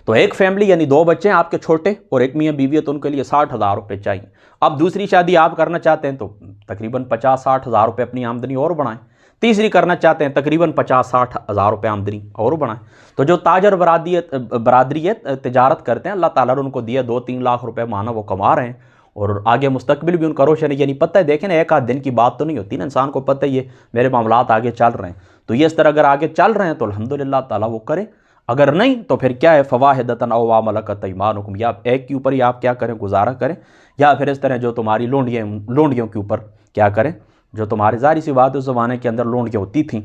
تو ایک فیملی یعنی 2 بچے ہیں آپ کے چھوٹے اور ایک میاں بیوی ہے، تو ان کے لیے 60,000 روپے چاہیے۔ اب دوسری شادی آپ کرنا چاہتے ہیں تو تقریباً 50 60 ہزار روپے اپنی آمدنی اور بڑھائیں، تیسری کرنا چاہتے ہیں تقریباً 50 60 ہزار روپے آمدنی اور بڑھائیں۔ تو جو تاجر برادری ہے، تجارت کرتے ہیں، اللہ تعالیٰ نے ان کو دیا 2 3 لاکھ روپے مانا، وہ کما رہے ہیں، اور آگے مستقبل بھی ان کا روشن ہے، یعنی پتہ ہے، دیکھیں نا، ایک آدھ دن کی بات تو نہیں ہوتی نا، انسان کو پتہ ہے یہ میرے معاملات آگے چل رہے ہیں، تو یہ اس طرح اگر آگے چل رہے ہیں تو الحمدللہ تعالیٰ وہ کرے، اگر نہیں تو پھر کیا ہے، فواحدۃ او ما ملکت ایمانکم، یا ایک کے اوپر ہی آپ کیا کریں، گزارا کریں، یا پھر اس طرح جو تمہاری لونڈیوں کے اوپر کیا کریں، جو تمہاری، ظاہر سی بات اس زمانے کے اندر لونڈیاں ہوتی تھیں،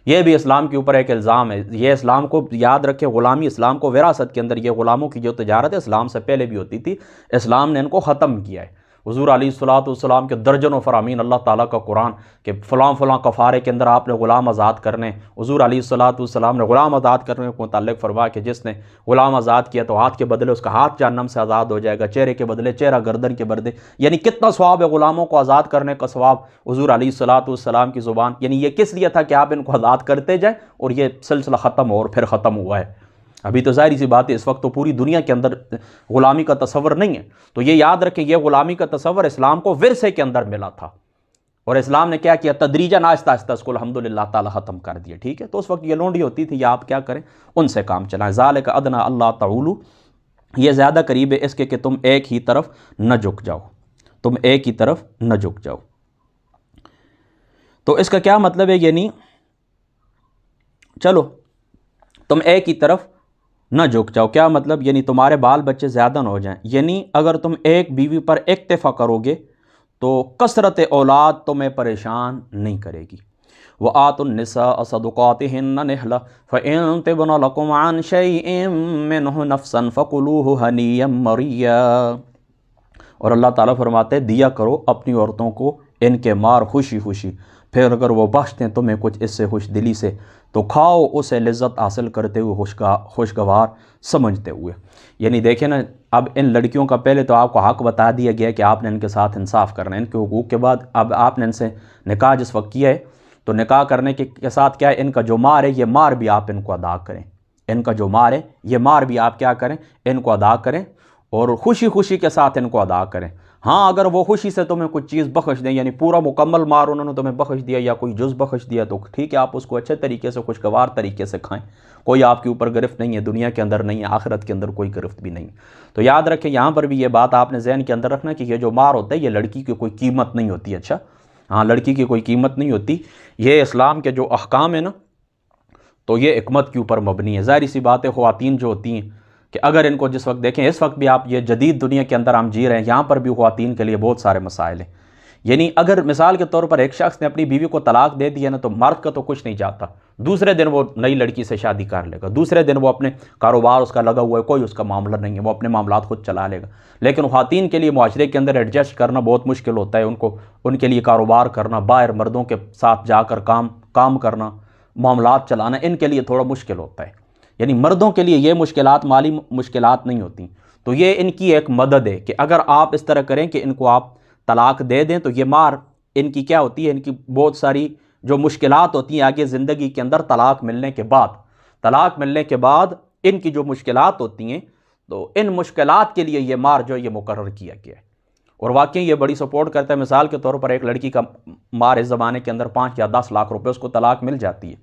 یہ بھی اسلام کے اوپر ایک الزام ہے، یہ اسلام کو یاد رکھیں، غلامی اسلام کو وراثت کے اندر، یہ غلاموں کی جو تجارت ہے اسلام سے پہلے بھی ہوتی تھی، اسلام نے ان کو ختم کیا ہے۔ حضور علیہ الصلوۃ کے درجنوں فرامین اللہ تعالیٰ کا قرآن کہ فلاں فلاں کفارے کے اندر آپ نے غلام آزاد کرنے، حضور علیہ الصلوۃ نے غلام آزاد کرنے کو متعلق فرمایا کہ جس نے غلام آزاد کیا تو ہاتھ کے بدلے اس کا ہاتھ جہنم سے آزاد ہو جائے گا، چہرے کے بدلے چہرہ، گردن کے بدلے، یعنی کتنا ثواب ہے غلاموں کو آزاد کرنے کا ثواب، حضور علیہ الصلوۃ کی زبان، یعنی یہ کس لیے تھا کہ آپ ان کو آزاد کرتے جائیں، اور یہ سلسلہ ختم ہو، اور پھر ختم ہوا ہے۔ ابھی تو ظاہری سی بات ہے اس وقت تو پوری دنیا کے اندر غلامی کا تصور نہیں ہے، تو یہ یاد رکھیں، یہ غلامی کا تصور اسلام کو ورثے کے اندر ملا تھا، اور اسلام نے کیا کیا، تدریجاً آہستہ آہستہ اس کو الحمدللہ تعالیٰ ختم کر دیا، ٹھیک ہے۔ تو اس وقت یہ لونڈی ہوتی تھی، یا آپ کیا کریں، ان سے کام چلائیں، ذالک ادنیٰ اللہ تعولوا، یہ زیادہ قریب ہے اس کے کہ تم ایک ہی طرف نہ جھک جاؤ، تم ایک ہی طرف نہ جھک جاؤ۔ تو اس کا کیا مطلب ہے، یعنی چلو تم ایک ہی طرف نہ جھک جاؤ، کیا مطلب، یعنی تمہارے بال بچے زیادہ نہ ہو جائیں، یعنی اگر تم ایک بیوی پر اکتفا کرو گے تو کثرت اولاد تمہیں پریشان نہیں کرے گی۔ وَآتُوا النِّسَاءَ صَدُقَاتِهِنَّ نِحْلَةً فَإِن طِبْنَ لَكُمْ عَن شَيْءٍ مِّنْهُ نَفْسًا فَكُلُوهُ هَنِيًّا مَرِيًّا، اور اللہ تعالیٰ فرماتے ہیں دیا کرو اپنی عورتوں کو ان کے مار خوشی خوشی، پھر اگر وہ بخش دیں تمہیں کچھ اس سے خوش دلی سے تو کھاؤ اسے لذت حاصل کرتے ہوئے، خوشگوار سمجھتے ہوئے۔ یعنی دیکھیں نا، اب ان لڑکیوں کا پہلے تو آپ کو حق بتا دیا گیا کہ آپ نے ان کے ساتھ انصاف کرنا ہے، ان کے حقوق کے بعد اب آپ نے ان سے نکاح جس وقت کیا ہے تو نکاح کرنے کے ساتھ کیا ہے، ان کا جو مار ہے یہ مار بھی آپ ان کو ادا کریں، ان کا جو مار ہے یہ مار بھی آپ کیا کریں، ان کو ادا کریں، اور خوشی خوشی کے ساتھ ان کو ادا کریں۔ ہاں اگر وہ خوشی سے تمہیں کچھ چیز بخش دیں، یعنی پورا مکمل مار انہوں نے تمہیں بخش دیا یا کوئی جز بخش دیا تو ٹھیک ہے، آپ اس کو اچھے طریقے سے، خوشگوار طریقے سے کھائیں، کوئی آپ کے اوپر گرفت نہیں ہے، دنیا کے اندر نہیں ہے، آخرت کے اندر کوئی گرفت بھی نہیں۔ تو یاد رکھیں، یہاں پر بھی یہ بات آپ نے ذہن کے اندر رکھنا کہ یہ جو مار ہوتا ہے یہ لڑکی کی کوئی قیمت نہیں ہوتی، اچھا ہاں لڑکی کی کوئی قیمت نہیں ہوتی. یہ اسلام کے جو احکام ہیں نا تو یہ حکمت کے اوپر مبنی ہے. ظاہر سی بات ہے خواتین جو ہوتی ہیں کہ اگر ان کو جس وقت دیکھیں، اس وقت بھی آپ یہ جدید دنیا کے اندر ہم جی رہے ہیں، یہاں پر بھی خواتین کے لیے بہت سارے مسائل ہیں. یعنی اگر مثال کے طور پر ایک شخص نے اپنی بیوی کو طلاق دے دیا نا تو مرد کا تو کچھ نہیں جاتا، دوسرے دن وہ نئی لڑکی سے شادی کر لے گا، دوسرے دن وہ اپنے کاروبار اس کا لگا ہوا ہے، کوئی اس کا معاملہ نہیں ہے، وہ اپنے معاملات خود چلا لے گا. لیکن خواتین کے لیے معاشرے کے اندر ایڈجسٹ کرنا بہت مشکل ہوتا ہے. ان کے لیے کاروبار کرنا، باہر مردوں کے ساتھ جا کر کام کرنا، معاملات چلانا ان کے لیے تھوڑا مشکل ہوتا ہے. یعنی مردوں کے لیے یہ مشکلات مالی مشکلات نہیں ہوتی. تو یہ ان کی ایک مدد ہے کہ اگر آپ اس طرح کریں کہ ان کو آپ طلاق دے دیں تو یہ مار ان کی کیا ہوتی ہے، ان کی بہت ساری جو مشکلات ہوتی ہیں آگے زندگی کے اندر طلاق ملنے کے بعد ان کی جو مشکلات ہوتی ہیں تو ان مشکلات کے لیے یہ مار جو یہ مقرر کیا گیا ہے. اور واقعی یہ بڑی سپورٹ کرتا ہے. مثال کے طور پر ایک لڑکی کا مار اس زمانے کے اندر 5 یا 10 لاکھ روپے اس کو طلاق مل جاتی ہے.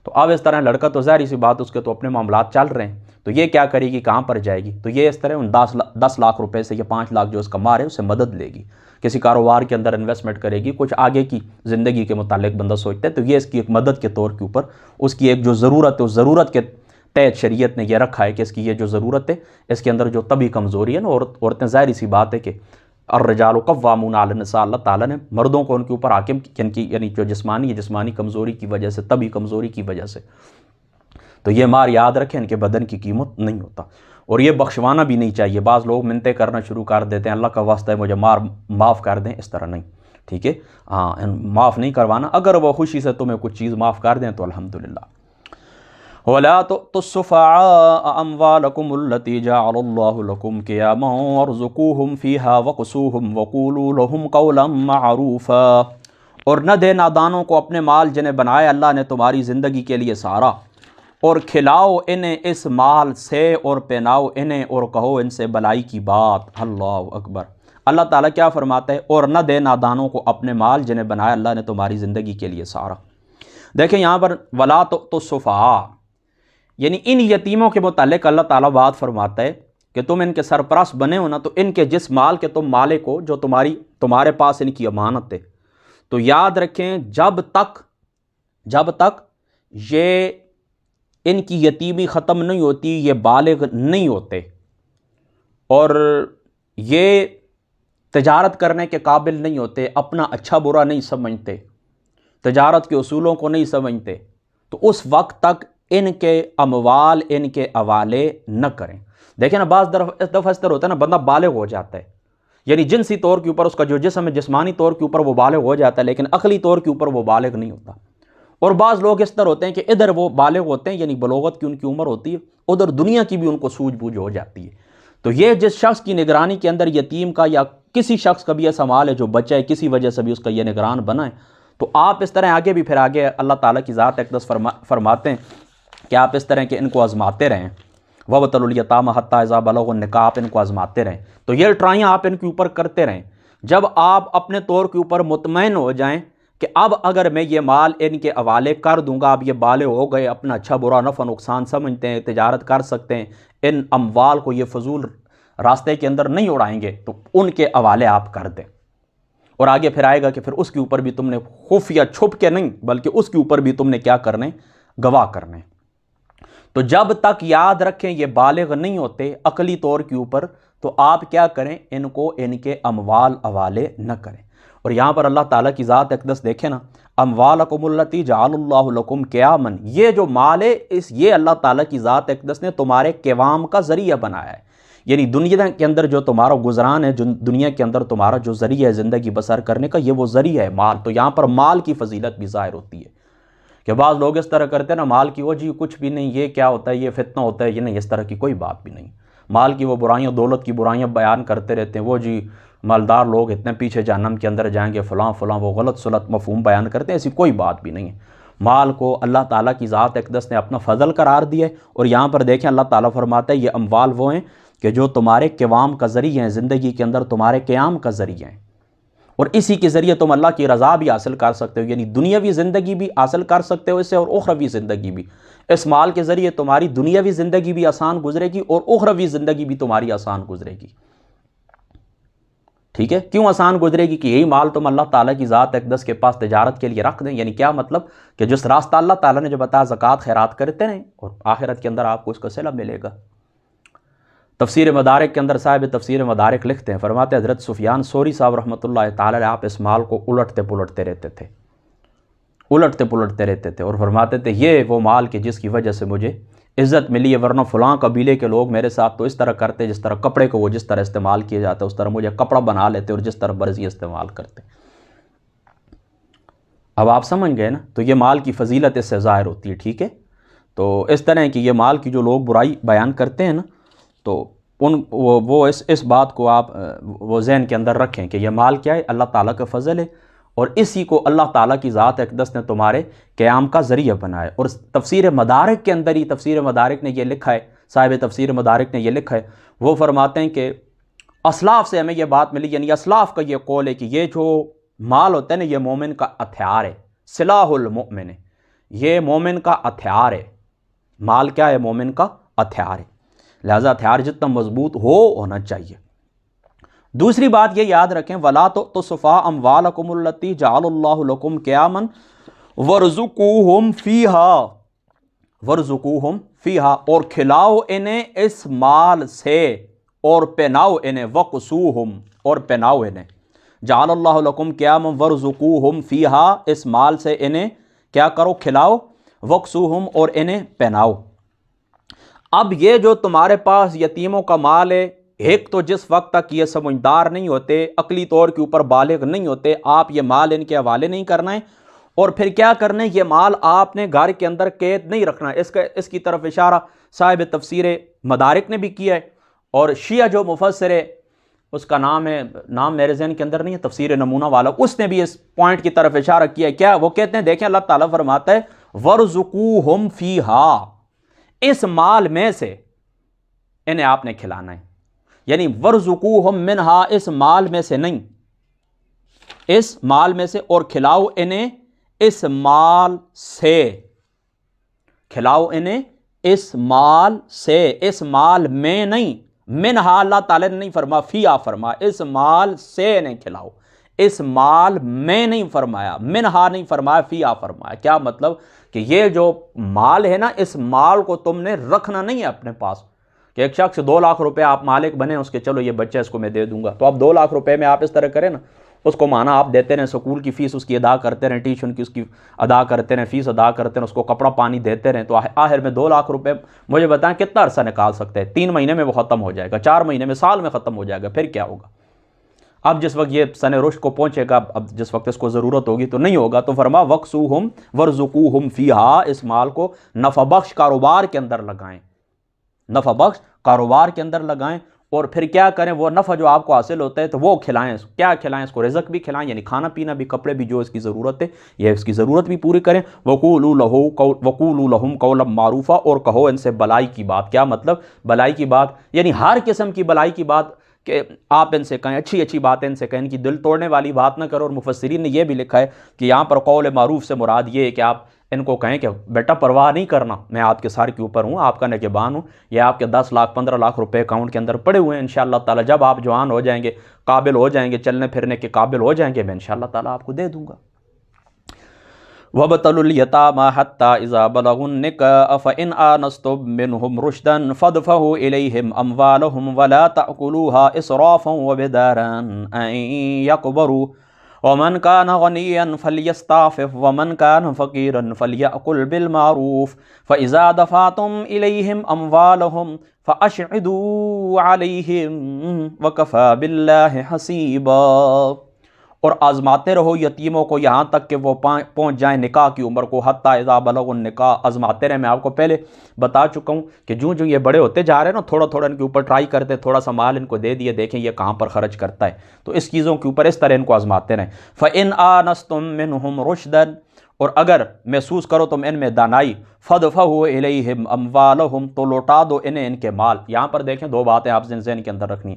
تو اب اس طرح لڑکا تو ظاہر سی بات اس کے تو اپنے معاملات چل رہے ہیں، تو یہ کیا کرے گی، کہاں پر جائے گی؟ تو یہ اس طرح ان 10 لاکھ روپے سے یا 5 لاکھ جو اس کا مار ہے اس سے مدد لے گی، کسی کاروبار کے اندر انویسٹمنٹ کرے گی، کچھ آگے کی زندگی کے متعلق بندہ سوچتا ہے. تو یہ اس کی ایک مدد کے طور کے اوپر اس کی ایک جو ضرورت ہے اس ضرورت کے تحت شریعت نے یہ رکھا ہے کہ اس کی یہ جو ضرورت ہے اس کے اندر جو طبی کمزوری ہے نا، عورتیں ظاہر سی بات ہے کہ الرجال قوامون علی النساء، اللہ تعالیٰ نے مردوں کو ان کے اوپر حاکم یعنی جو جسمانی کمزوری کی وجہ سے، طبی کمزوری کی وجہ سے. تو یہ مار یاد رکھیں ان کے بدن کی قیمت نہیں ہوتا، اور یہ بخشوانا بھی نہیں چاہیے. بعض لوگ منتیں کرنا شروع کر دیتے ہیں، اللہ کا واسطہ ہے مجھے معاف کر دیں، اس طرح نہیں، ٹھیک ہے. ہاں معاف نہیں کروانا. اگر وہ خوشی سے تمہیں کچھ چیز معاف کر دیں تو الحمدللہ. وَلَا تُؤْتُوا السُّفَهَاءَ أَمْوَالَكُمُ الَّتِي جَعَلَ اللَّهُ لَكُمْ قِيَامًا وَارْزُقُوهُمْ فِيهَا وَاقْسُوهُمْ وَقُولُوا لَهُمْ قَوْلًا مَعْرُوفًا. اور نہ دے نادانوں کو اپنے مال جنہیں بنائے اللہ نے تمہاری زندگی کے لیے سارا، اور کھلاؤ انہیں اس مال سے اور پہناؤ انہیں اور کہو ان سے بلائی کی بات. اللہ اکبر. اللہ تعالیٰ کیا فرماتا ہے؟ اور نہ دے نادانوں کو اپنے مال جنہیں بنایا اللہ نے تمہاری زندگی کے لیے سارا. دیکھیں یہاں پر ولا تو السفہاء، یعنی ان یتیموں کے متعلق اللہ تعالیٰ بات فرماتا ہے کہ تم ان کے سرپرست بنے ہو نا، تو ان کے جس مال کے تم مالک ہو جو تمہارے پاس ان کی امانت ہے، تو یاد رکھیں جب تک یہ ان کی یتیمی ختم نہیں ہوتی، یہ بالغ نہیں ہوتے اور یہ تجارت کرنے کے قابل نہیں ہوتے، اپنا اچھا برا نہیں سمجھتے، تجارت کے اصولوں کو نہیں سمجھتے، تو اس وقت تک ان کے اموال ان کے حوالے نہ کریں. دیکھیں نا بعض دفعہ اس طرح ہوتا ہے نا، بندہ بالغ ہو جاتا ہے، یعنی جنسی طور کے اوپر اس کا جو جسم ہے جسمانی طور کے اوپر وہ بالغ ہو جاتا ہے، لیکن عقلی طور کے اوپر وہ بالغ نہیں ہوتا. اور بعض لوگ اس طرح ہوتے ہیں کہ ادھر وہ بالغ ہوتے ہیں، یعنی بلوغت کی ان کی عمر ہوتی ہے، ادھر دنیا کی بھی ان کو سوجھ بوجھ ہو جاتی ہے. تو یہ جس شخص کی نگرانی کے اندر یتیم کا یا کسی شخص کا بھی ایسا مال ہے جو بچہ ہے، کسی وجہ سے بھی اس کا یہ نگران بنا ہے، تو آپ اس طرح آگے اللہ تعالیٰ کی ذات اقدس فرماتے ہیں کہ آپ اس طرح کہ ان کو آزماتے رہیں. وَابْتَلُوا الْيَتَامَ حَتَّىٰ إِذَا بَلَغُوا النِّكَاحَ، آپ ان کو آزماتے رہیں. تو یہ ٹرائیاں آپ ان کے اوپر کرتے رہیں. جب آپ اپنے طور کے اوپر مطمئن ہو جائیں کہ اب اگر میں یہ مال ان کے حوالے کر دوں گا، اب یہ بالغ ہو گئے، اپنا اچھا برا نفع نقصان سمجھتے ہیں، تجارت کر سکتے ہیں، ان اموال کو یہ فضول راستے کے اندر نہیں اڑائیں گے، تو ان کے حوالے آپ کر دیں. اور آگے پھر آئے گا کہ پھر اس کے اوپر بھی تم نے خفیہ چھپ کے نہیں بلکہ اس کے اوپر بھی تم نے کیا کرنے، گواہ کرنے. تو جب تک یاد رکھیں یہ بالغ نہیں ہوتے عقلی طور کے اوپر، تو آپ کیا کریں، ان کو ان کے اموال حوالے نہ کریں. اور یہاں پر اللہ تعالیٰ کی ذات اقدس دیکھیں نا، اموالکم التی جعل اللہ لکم قیاما، یہ جو مال ہے یہ اللہ تعالیٰ کی ذات اقدس نے تمہارے قیام کا ذریعہ بنایا ہے. یعنی دنیا کے اندر جو تمہارا گزران ہے، دنیا کے اندر تمہارا جو ذریعہ ہے زندگی بسر کرنے کا، یہ وہ ذریعہ ہے مال. تو یہاں پر مال کی فضیلت بھی ظاہر ہوتی ہے کہ بعض لوگ اس طرح کرتے ہیں نا، مال کی وہ جی کچھ بھی نہیں، یہ کیا ہوتا ہے، یہ فتنہ ہوتا ہے، یہ نہیں، اس طرح کی کوئی بات بھی نہیں. مال کی وہ برائیاں، دولت کی برائیاں بیان کرتے رہتے ہیں، وہ جی مالدار لوگ اتنے پیچھے جہنم کے اندر جائیں گے، فلاں وہ غلط سلط مفہوم بیان کرتے ہیں. ایسی کوئی بات بھی نہیں ہے. مال کو اللہ تعالیٰ کی ذات اقدس نے اپنا فضل قرار دیا ہے. اور یہاں پر دیکھیں اللہ تعالیٰ فرماتا ہے یہ اموال وہ ہیں کہ جو تمہارے قیام کا ذریعہ ہیں، زندگی کے اندر تمہارے قیام کا ذریعہ ہیں، اور اسی کے ذریعے تم اللہ کی رضا بھی حاصل کر سکتے ہو، یعنی دنیاوی زندگی بھی حاصل کر سکتے ہو اس سے، اور اخروی زندگی بھی. اس مال کے ذریعے تمہاری دنیاوی زندگی بھی آسان گزرے گی اور اخروی زندگی بھی تمہاری آسان گزرے گی. ٹھیک ہے، کیوں آسان گزرے گی کہ یہی مال تم اللہ تعالیٰ کی ذات اقدس کے پاس تجارت کے لیے رکھ دیں. یعنی کیا مطلب کہ جس راستہ اللہ تعالیٰ نے جو بتایا زکوٰۃ خیرات کرتے رہیں اور آخرت کے اندر آپ کو اس کا صلہ ملے گا. تفسیر مدارک کے اندر صاحب تفسیر مدارک لکھتے ہیں، فرماتے ہیں حضرت سفیان ثوری صاحب رحمۃ اللہ تعالیٰ علیہ آپ اس مال کو الٹتے پلٹتے رہتے تھے اور فرماتے تھے یہ وہ مال کہ جس کی وجہ سے مجھے عزت ملی ہے، ورنہ فلاں قبیلے کے لوگ میرے ساتھ تو اس طرح کرتے جس طرح کپڑے کو وہ جس طرح استعمال کیا جاتا ہے اس طرح مجھے کپڑا بنا لیتے اور جس طرح مرضی استعمال کرتے. اب آپ سمجھ گئے نا، تو یہ مال کی فضیلت اس سے ظاہر ہوتی ہے. ٹھیک ہے، تو اس طرح کہ یہ مال کی جو لوگ برائی بیان کرتے ہیں نا، تو وہ اس بات کو آپ وہ ذہن کے اندر رکھیں کہ یہ مال کیا ہے، اللہ تعالیٰ کا فضل ہے، اور اسی کو اللہ تعالیٰ کی ذات اقدس نے تمہارے قیام کا ذریعہ بنایا. اور تفسیر مدارک کے اندر ہی تفسیر مدارک نے یہ لکھا ہے، صاحب تفسیر مدارک نے یہ لکھا ہے، وہ فرماتے ہیں کہ اسلاف سے ہمیں یہ بات ملی، یعنی اسلاف کا یہ قول ہے کہ یہ جو مال ہوتا ہے نا، یہ مومن کا ہتھیار ہے، سلاح المؤمن، یہ مومن کا ہتھیار ہے. مال کیا ہے؟ مومن کا ہتھیار ہے، لہذا ہتھیار جتنا مضبوط ہونا چاہیے. دوسری بات یہ یاد رکھیں، وَلَا تُؤْتُوا السُّفَهَاءَ أَمْوَالَكُمُ الَّتِي جَعَلَ اللَّهُ لَكُمْ قِيَامًا وَارْزُقُوهُمْ فِيهَا، اور کھلاؤ انہیں اس مال سے اور پہناؤ انہیں، وَقْسُوهُمْ، اور پہناؤ انہیں. جَعَلَ اللَّهُ لَكُمْ قِيَامًا وَارْزُقُوهُمْ فِيهَا، اس مال سے انہیں کیا کرو؟ کھلاؤ. وَقْسُوهُمْ، اور انہیں پہناؤ. اب یہ جو تمہارے پاس یتیموں کا مال ہے، ایک تو جس وقت تک یہ سمجھدار نہیں ہوتے، عقلی طور کے اوپر بالغ نہیں ہوتے، آپ یہ مال ان کے حوالے نہیں کرنا ہے. اور پھر کیا کرنا ہے، یہ مال آپ نے گھر کے اندر قید نہیں رکھنا ہے. اس کی طرف اشارہ صاحب تفسیر مدارک نے بھی کیا ہے، اور شیعہ جو مفسر ہے اس کا نام میرے ذہن کے اندر نہیں ہے، تفسیر نمونہ والا، اس نے بھی اس پوائنٹ کی طرف اشارہ کیا ہے. کیا وہ کہتے ہیں؟ دیکھیں اللہ تعالیٰ فرماتا ہے وَارْزُقُوهُمْ فِيهَا، اس مال میں سے انہیں آپ نے کھلانا ہے. یعنی وَارْزُقُوهُمْ مِنْهَا، اس مال میں سے نہیں، اس مال میں سے، اور کھلاؤ انہیں اس مال سے، کھلاؤ انہیں اس مال سے، اس مال میں نہیں. منہا اللہ تعالیٰ نے نہیں فرما، فیا فرما، اس مال سے انہیں کھلاؤ. اس مال میں نہیں فرمایا، منہا نہیں فرمایا، فیا فرمایا. کیا مطلب کہ یہ جو مال ہے نا، اس مال کو تم نے رکھنا نہیں ہے اپنے پاس کہ ایک شخص 2 لاکھ روپے آپ مالک بنے اس کے، چلو یہ بچہ اس کو میں دے دوں گا، تو آپ 2 لاکھ روپے میں آپ اس طرح کریں نا، اس کو مانا آپ دیتے رہیں، سکول کی فیس اس کی ادا کرتے رہیں، ٹیوشن کی اس کی ادا کرتے رہیں، فیس ادا کرتے رہیں، اس کو کپڑا پانی دیتے رہیں، تو آخر میں 2 لاکھ روپے مجھے بتائیں کتنا عرصہ نکال سکتے ہیں؟ 3 مہینے میں وہ ختم ہو جائے گا، 4 مہینے میں، سال میں ختم ہو جائے گا. پھر کیا ہوگا؟ اب جس وقت یہ سن رشد کو پہنچے گا، اب جس وقت اس کو ضرورت ہوگی تو نہیں ہوگا. تو فرما وَقْسُوهُمْ وَارْزُقُوهُمْ فِيهَا، اس مال کو نفع بخش کاروبار کے اندر لگائیں، نفع بخش کاروبار کے اندر لگائیں. اور پھر کیا کریں؟ وہ نفع جو آپ کو حاصل ہوتا ہے تو وہ کھلائیں. کیا کھلائیں؟ اس کو رزق بھی کھلائیں، یعنی کھانا پینا بھی، کپڑے بھی، جو اس کی ضرورت ہے یہ اس کی ضرورت بھی پوری کریں. وَقُولُوا لَهُمْ قَوْلًا مَّعْرُوفًا، اور کہو ان سے بلائی کی بات. کیا مطلب بلائی کی بات؟ یعنی ہر قسم کی بلائی کی بات کہ آپ ان سے کہیں، اچھی اچھی باتیں ان سے کہیں، ان کی دل توڑنے والی بات نہ کرو. اور مفسرین نے یہ بھی لکھا ہے کہ یہاں پر قول معروف سے مراد یہ ہے کہ آپ ان کو کہیں کہ بیٹا پرواہ نہیں کرنا، میں آپ کے سار کے اوپر ہوں، آپ کا نگہبان ہوں، یہ آپ کے 10 لاکھ 15 لاکھ روپے اکاؤنٹ کے اندر پڑے ہوئے ہیں. انشاءاللہ تعالیٰ جب آپ جوان ہو جائیں گے، قابل ہو جائیں گے، چلنے پھرنے کے قابل ہو جائیں گے، میں انشاءاللہ تعالیٰ آپ کو دے دوں گا. وَابْتَلُوا الْيَتَامَىٰ حَتَّىٰ إِذَا بَلَغُوا النِّكَاحَ فَإِنْ آنَسْتُم مِّنْهُمْ رُشْدًا فَادْفَعُوا إِلَيْهِمْ أَمْوَالَهُمْ وَلَا تَأْكُلُوهَا إِسْرَافًا وَبِدَارًا أَن يَكْبَرُوا وَمَنْ كَانَ غَنِيًّا فَلْيَسْتَعْفِفْ وَمَنْ كَانَ فَقِيرًا فَلْيَأْكُلْ بِالْمَعْرُوفِ فَإِذَا دَفَعْتُمْ إِلَيْهِمْ أَمْوَالَهُمْ فَأَشْهِدُوا عَلَيْهِمْ وَكَفَىٰ بِاللَّهِ حَسِيبًا. اور آزماتے رہو یتیموں کو یہاں تک کہ وہ پہنچ جائیں نکاح کی عمر کو. حتیٰ اذا بلغوا النکاح، آزماتے رہے. میں آپ کو پہلے بتا چکا ہوں کہ جو یہ بڑے ہوتے جا رہے ہیں نا، تھوڑا تھوڑا ان کے اوپر ٹرائی کرتے، تھوڑا سا مال ان کو دے دیے، دیکھیں یہ کہاں پر خرچ کرتا ہے، تو اس چیزوں کے اوپر اس طرح ان کو آزماتے رہیں. فَإِنْ آنَسْتُم مِّنْهُمْ رُشْدًا، اور اگر محسوس کرو تم ان میں دانائی، فَادْفَعُوا إِلَيْهِمْ أَمْوَالَهُمْ، تو لوٹا دو انہیں ان کے مال. یہاں پر دیکھیں 2 باتیں آپ ذہن کے اندر رکھنی.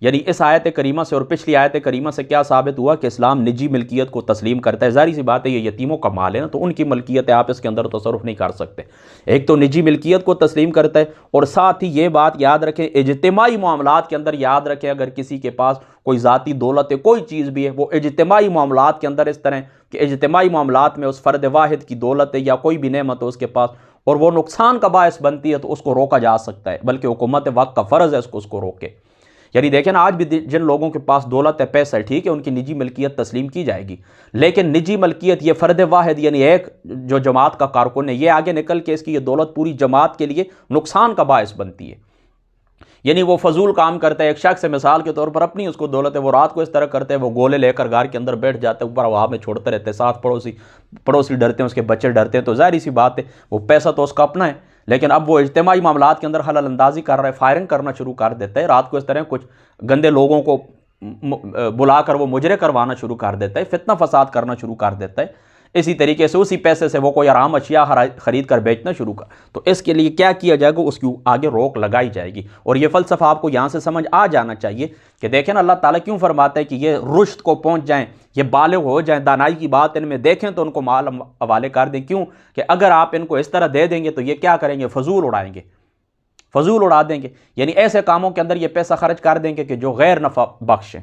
یعنی اس آیت کریمہ سے اور پچھلی آیت کریمہ سے کیا ثابت ہوا کہ اسلام نجی ملکیت کو تسلیم کرتا ہے. ظاہر سی بات ہے یہ یتیموں کا مال ہے نا، تو ان کی ملکیت ہے، آپ اس کے اندر تصرف نہیں کر سکتے. ایک تو نجی ملکیت کو تسلیم کرتا ہے، اور ساتھ ہی یہ بات یاد رکھیں اجتماعی معاملات کے اندر یاد رکھیں اگر کسی کے پاس کوئی ذاتی دولت ہے، کوئی چیز بھی ہے، وہ اجتماعی معاملات کے اندر اس طرح کہ اجتماعی معاملات میں اس فرد واحد کی دولت ہے یا کوئی بھی نعمت ہے اس کے پاس اور وہ نقصان کا باعث بنتی ہے، تو اس کو روکا جا سکتا ہے، بلکہ حکومت وقت کا فرض ہے اس کو روکے. یعنی دیکھیں نا، آج بھی جن لوگوں کے پاس دولت ہے، پیسہ ہے، ٹھیک ہے، ان کی نجی ملکیت تسلیم کی جائے گی، لیکن نجی ملکیت یہ فرد واحد یعنی ایک جو جماعت کا کارکن ہے، یہ آگے نکل کے اس کی یہ دولت پوری جماعت کے لیے نقصان کا باعث بنتی ہے. یعنی وہ فضول کام کرتا ہے. ایک شخص ہے مثال کے طور پر، اپنی اس کو دولت ہے، وہ رات کو اس طرح کرتے ہیں، وہ گولے لے کر گھر کے اندر بیٹھ جاتے ہیں، اوپر ہوا میں چھوڑتے رہتے ہیں، ساتھ پڑوسی ڈرتے ہیں، اس کے بچے ڈرتے ہیں. تو ظاہر سی بات ہے وہ پیسہ تو اس کا اپنا ہے، لیکن اب وہ اجتماعی معاملات کے اندر حلال اندازی کر رہا ہے، فائرنگ کرنا شروع کر دیتا ہے. رات کو اس طرح کچھ گندے لوگوں کو بلا کر وہ مجرے کروانا شروع کر دیتا ہے، فتنہ فساد کرنا شروع کر دیتا ہے. اسی طریقے سے اسی پیسے سے وہ کوئی آرام اشیاء خرید کر بیچنا شروع کر. تو اس کے لیے کیا کیا جائے گا؟ اس کی آگے روک لگائی جائے گی. اور یہ فلسفہ آپ کو یہاں سے سمجھ آ جانا چاہیے کہ دیکھیں نا، اللہ تعالیٰ کیوں فرماتا ہے کہ یہ رشد کو پہنچ جائیں، یہ بالغ ہو جائیں، دانائی کی بات ان میں دیکھیں تو ان کو مال حوالے کر دیں. کیوں کہ اگر آپ ان کو اس طرح دے دیں گے تو یہ کیا کریں گے؟ فضول اڑائیں گے، فضول اڑا دیں گے. یعنی ایسے کاموں کے اندر یہ پیسہ خرچ کر دیں گے کہ جو غیر نفع بخش ہیں،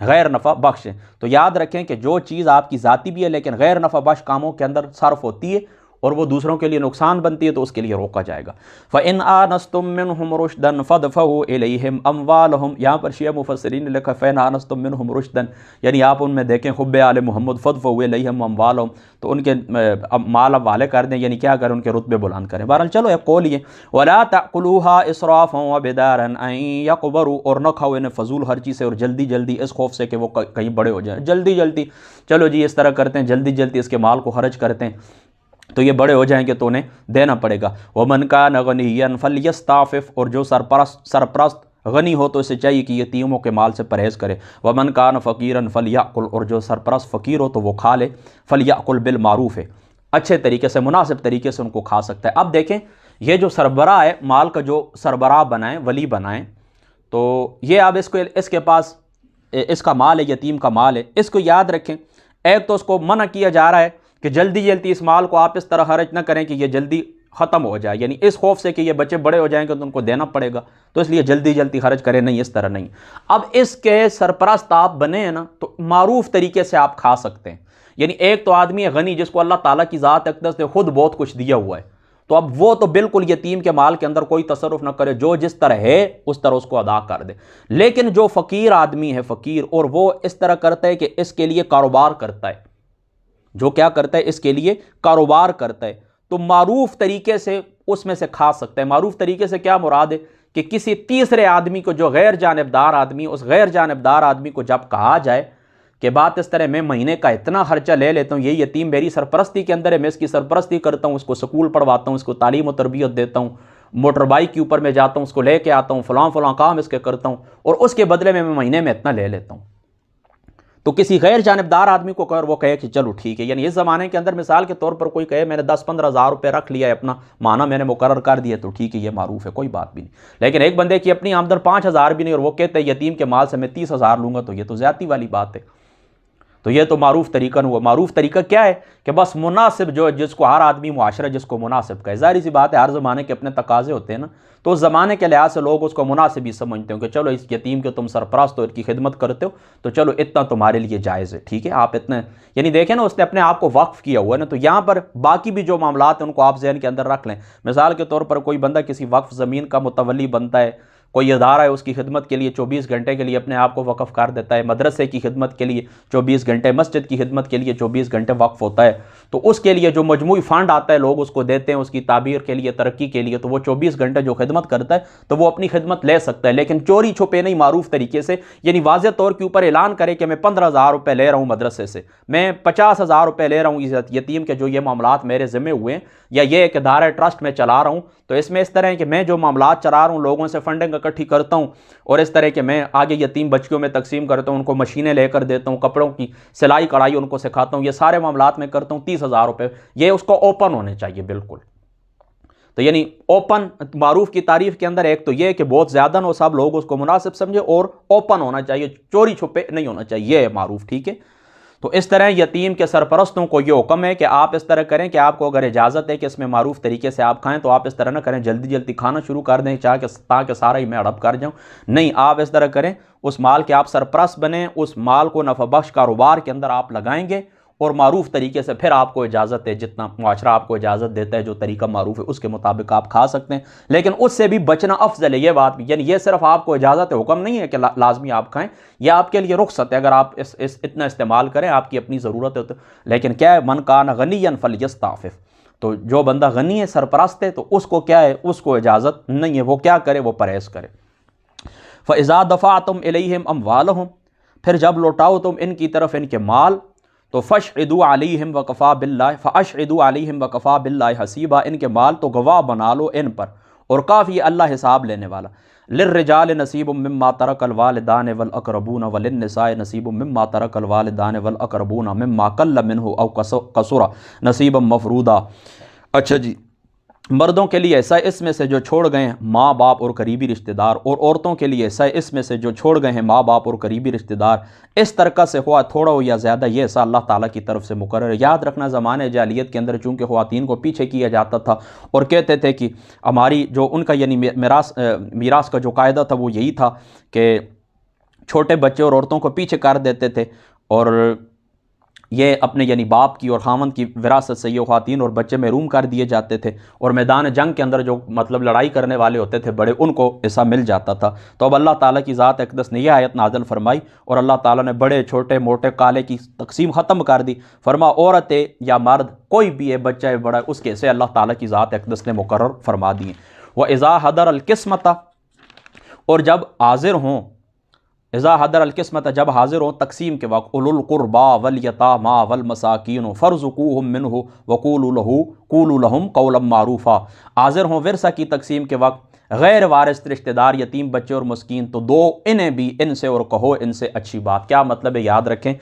غیر نفع بخش ہیں. تو یاد رکھیں کہ جو چیز آپ کی ذاتی بھی ہے لیکن غیر نفع بخش کاموں کے اندر صرف ہوتی ہے اور وہ دوسروں کے لیے نقصان بنتی ہے، تو اس کے لیے روکا جائے گا. فَإِنْ آنَسْتُم مِّنْهُمْ رُشْدًا فَادْفَعُوا إِلَيْهِمْ أَمْوَالَهُم. یہاں پر شیعہ مفسرین نے لکھا فَإِنْ آنَسْتُم مِّنْهُمْ رُشْدًا، یعنی آپ ان میں دیکھیں حب آل محمد فَادْفَعُوا إِلَيْهِمْ أَمْوَالَهُم، تو ان کے مال حوالے کر دیں، یعنی کیا کریں؟ ان کے رتبے بلند کریں. بہرحال چلو ایک قول یہ وَلَا تَأْكُلُوهَا إِسْرَافًا وَبِدَارًا أَن يَكْبَرُوا، اور نہ کھاؤ انہیں فضول خرچی سے اور جلدی جلدی اس خوف سے کہ وہ کہیں بڑے ہو جائیں. جلدی جلدی چلو جی اس طرح کرتے ہیں، جلدی جلدی اس کے مال کو خرچ کرتے ہیں تو یہ بڑے ہو جائیں گے تو انہیں دینا پڑے گا. وَمَنْ كَانَ غَنِيًّا فَلْيَسْتَعْفِفْ، اور جو سرپرست غنی ہو تو اسے چاہیے کہ یتیموں کے مال سے پرہیز کرے. وَمَنْ كَانَ فَقِيرًا فَلْيَأْكُلْ، اور جو سرپرست فقیر ہو تو وہ کھا لے. فَلْيَأْكُلْ بِالْمَعْرُوفِ، اچھے طریقے سے، مناسب طریقے سے ان کو کھا سکتا ہے. اب دیکھیں یہ جو سربراہ ہے، مال کا جو سربراہ بنائیں، ولی بنائیں، تو یہ اب اس کے پاس اس کا مال ہے، یتیم کا مال ہے. اس کو یاد رکھیں، ایک تو اس کو منع کیا جا رہا ہے کہ جلدی جلدی اس مال کو آپ اس طرح خرچ نہ کریں کہ یہ جلدی ختم ہو جائے، یعنی اس خوف سے کہ یہ بچے بڑے ہو جائیں گے تو ان کو دینا پڑے گا، تو اس لیے جلدی جلدی خرچ کریں. نہیں، اس طرح نہیں. اب اس کے سرپرست آپ بنے ہیں نا، تو معروف طریقے سے آپ کھا سکتے ہیں. یعنی ایک تو آدمی ہے غنی جس کو اللہ تعالیٰ کی ذات اقدس نے خود بہت کچھ دیا ہوا ہے، تو اب وہ تو بالکل یتیم کے مال کے اندر کوئی تصرف نہ کرے، جو جس طرح ہے اس طرح اس کو ادا کر دے. لیکن جو فقیر آدمی ہے، فقیر، اور وہ اس طرح کرتا ہے کہ اس کے لیے کاروبار کرتا ہے، جو کیا کرتا ہے؟ اس کے لیے کاروبار کرتا ہے، تو معروف طریقے سے اس میں سے کھا سکتا ہے. معروف طریقے سے کیا مراد ہے؟ کہ کسی تیسرے آدمی کو، جو غیر جانبدار آدمی، اس غیر جانبدار آدمی کو جب کہا جائے کہ بات اس طرح، میں مہینے کا اتنا خرچہ لے لیتا ہوں، یہ یتیم میری سرپرستی کے اندر ہے، میں اس کی سرپرستی کرتا ہوں، اس کو سکول پڑھواتا ہوں، اس کو تعلیم و تربیت دیتا ہوں، موٹر بائک کے اوپر میں جاتا ہوں، اس کو لے کے آتا ہوں، فلاں کام اس کے کرتا ہوں، اور اس کے بدلے میں مہینے میں اتنا لے لیتا ہوں. تو کسی غیر جانبدار آدمی کو کہے، وہ کہے کہ چلو ٹھیک ہے. یعنی اس زمانے کے اندر مثال کے طور پر کوئی کہے میں نے 10-15 ہزار روپے رکھ لیا ہے، اپنا ماہانہ میں نے مقرر کر دیا، تو ٹھیک ہے، یہ معروف ہے، کوئی بات بھی نہیں. لیکن ایک بندے کی اپنی آمدن 5,000 بھی نہیں اور وہ کہتے ہیں یتیم کے مال سے میں 30,000 لوں گا، تو یہ تو زیادتی والی بات ہے. تو یہ تو معروف طریقہ نہیں ہوا. معروف طریقہ کیا ہے؟ کہ بس مناسب، جو جس کو ہر آدمی معاشرہ جس کو مناسب کہے. ظاہر سی بات ہے ہر زمانے کے اپنے تقاضے ہوتے ہیں نا، تو اس زمانے کے لحاظ سے لوگ اس کو مناسب ہی سمجھتے ہیں کہ چلو اس یتیم کے تم سرپرست ہو، اس کی خدمت کرتے ہو، تو چلو اتنا تمہارے لیے جائز ہے، ٹھیک ہے، آپ اتنا، یعنی دیکھیں نا اس نے اپنے آپ کو وقف کیا ہوا ہے نا. تو یہاں پر باقی بھی جو معاملات ہیں ان کو آپ ذہن کے اندر رکھ لیں. مثال کے طور پر کوئی بندہ کسی وقف زمین کا متولی بنتا ہے، کوئی ادارہ ہے اس کی خدمت کے لیے 24 گھنٹے کے لیے اپنے آپ کو وقف کر دیتا ہے، مدرسے کی خدمت کے لیے 24 گھنٹے، مسجد کی خدمت کے لیے 24 گھنٹے وقف ہوتا ہے، تو اس کے لیے جو مجموعی فنڈ آتا ہے لوگ اس کو دیتے ہیں اس کی تعبیر کے لیے، ترقی کے لیے، تو وہ 24 گھنٹے جو خدمت کرتا ہے تو وہ اپنی خدمت لے سکتا ہے. لیکن چوری چھپے نہیں، معروف طریقے سے، یعنی واضح طور کے اوپر اعلان کرے کہ میں 15,000 روپے لے رہا ہوں مدرسے سے، میں 50,000 روپے لے رہا ہوں اس یتیم کے جو یہ معاملات میرے ذمہ ہوئے ہیں، یا یہ ایک ادارہ ٹرسٹ میں چلا رہا ہوں، تو اس میں اس طرح ہے کہ میں جو معاملات چلا رہا ہوں لوگوں سے فنڈنگ اکٹھی کرتا ہوں اور اس طرح کہ میں آگے یتیم بچیوں میں تقسیم کرتا ہوں، ان کو مشینیں لے کر دیتا ہوں، کپڑوں کی سلائی کڑھائی ان کو سکھاتا ہوں، یہ سارے معاملات میں کرتا ہوں. 30,000 روپے یہ اس کو اوپن ہونے چاہیے بالکل. تو یعنی اوپن معروف کی تعریف کے اندر ایک تو یہ کہ بہت زیادہ نہ ہو، سب لوگ اس کو مناسب سمجھے، اور اوپن ہونا چاہیے، چوری چھپے نہیں ہونا چاہیے، یہ ہے معروف، ٹھیک ہے۔ تو اس طرح یتیم کے سرپرستوں کو یہ حکم ہے کہ آپ اس طرح کریں کہ آپ کو اگر اجازت ہے کہ اس میں معروف طریقے سے آپ کھائیں تو آپ اس طرح نہ کریں جلدی جلدی کھانا شروع کر دیں تاکہ سارا ہی میں ہڑپ کر جاؤں، نہیں، آپ اس طرح کریں، اس مال کے آپ سرپرست بنیں، اس مال کو نفع بخش کاروبار کے اندر آپ لگائیں گے، اور معروف طریقے سے پھر آپ کو اجازت ہے، جتنا معاشرہ آپ کو اجازت دیتا ہے جو طریقہ معروف ہے اس کے مطابق آپ کھا سکتے ہیں، لیکن اس سے بھی بچنا افضل ہے، یہ بات بھی، یعنی یہ صرف آپ کو اجازت ہے، حکم نہیں ہے کہ لازمی آپ کھائیں، یہ آپ کے لیے رخصت ہے، اگر آپ اتنا استعمال کریں، آپ کی اپنی ضرورت ہے تو، لیکن کیا ہے، من کان غنیا فلیستعفف، تو جو بندہ غنی ہے، سرپرست ہے، تو اس کو کیا ہے، اس کو اجازت نہیں ہے، وہ کیا کرے، وہ پرہیز کرے۔ فَإِذَا دَفَعْتُمْ إِلَيْهِمْ أَمْوَالَهُمْ، پھر جب لوٹاؤ تم ان کی طرف ان کے مال، تو فَاشْهِدُوا عَلَيْهِمْ وَكَفَىٰ بِاللَّهِ فَأَشْهِدُوا عَلَيْهِمْ وَكَفَىٰ بِاللَّهِ حَسِيبًا، ان کے مال تو گواہ بنا لو ان پر، اور کافی اللہ حساب لینے والا۔ لِلرِّجَالِ نَصِيبٌ مِّمَّا تَرَكَ الْوَالِدَانِ وَالْأَقْرَبُونَ وَلِلنِّسَاءِ نَصِيبٌ مِّمَّا تَرَكَ الْوَالِدَانِ وَالْأَقْرَبُونَ مِمَّا قَلَّ مِنْهُ أَوْ كَثُرَ نَصِيبًا مَّفْرُوضًا۔ اچھا جی، مردوں کے لیے ایسا اس میں سے جو چھوڑ گئے ہیں ماں باپ اور قریبی رشتہ دار، اور عورتوں کے لیے ایسا اس میں سے جو چھوڑ گئے ہیں ماں باپ اور قریبی رشتہ دار، اس طرح سے ہوا تھوڑا ہو یا زیادہ، یہ ایسا اللہ تعالیٰ کی طرف سے مقرر ہے۔ یاد رکھنا، زمانے جاہلیت کے اندر چونکہ خواتین کو پیچھے کیا جاتا تھا اور کہتے تھے کہ ہماری جو ان کا یعنی میراث کا جو قاعدہ تھا وہ یہی تھا کہ چھوٹے بچے اور عورتوں کو پیچھے کر دیتے تھے، اور یہ اپنے یعنی باپ کی اور خاوند کی وراثت سے یہ خواتین اور بچے محروم کر دیے جاتے تھے، اور میدان جنگ کے اندر جو مطلب لڑائی کرنے والے ہوتے تھے بڑے، ان کو ایسا مل جاتا تھا۔ تو اب اللہ تعالیٰ کی ذات اقدس نے یہ آیت نازل فرمائی، اور اللہ تعالیٰ نے بڑے چھوٹے موٹے کالے کی تقسیم ختم کر دی، فرما عورتیں یا مرد کوئی بھی ہے، بچہ ہے بڑا، اس کے سے اللہ تعالیٰ کی ذات اقدس نے مقرر فرما دیے۔ وَإِذَا حَضَرَ الْقِسْمَةَ، اور جب حاضر ہوں، اذا حضر القسمت، جب حاضر ہوں تقسیم کے وقت، اولو القربا والیتاما والمساکین فارزقوہم منہ وقولوا لہم قولا معروفا، حاضر ہوں ورثہ کی تقسیم کے وقت غیر وارث رشتہ دار، یتیم بچے اور مسکین، تو دو انہیں بھی ان سے، اور کہو ان سے اچھی بات۔ کیا مطلب ہے، یاد رکھیں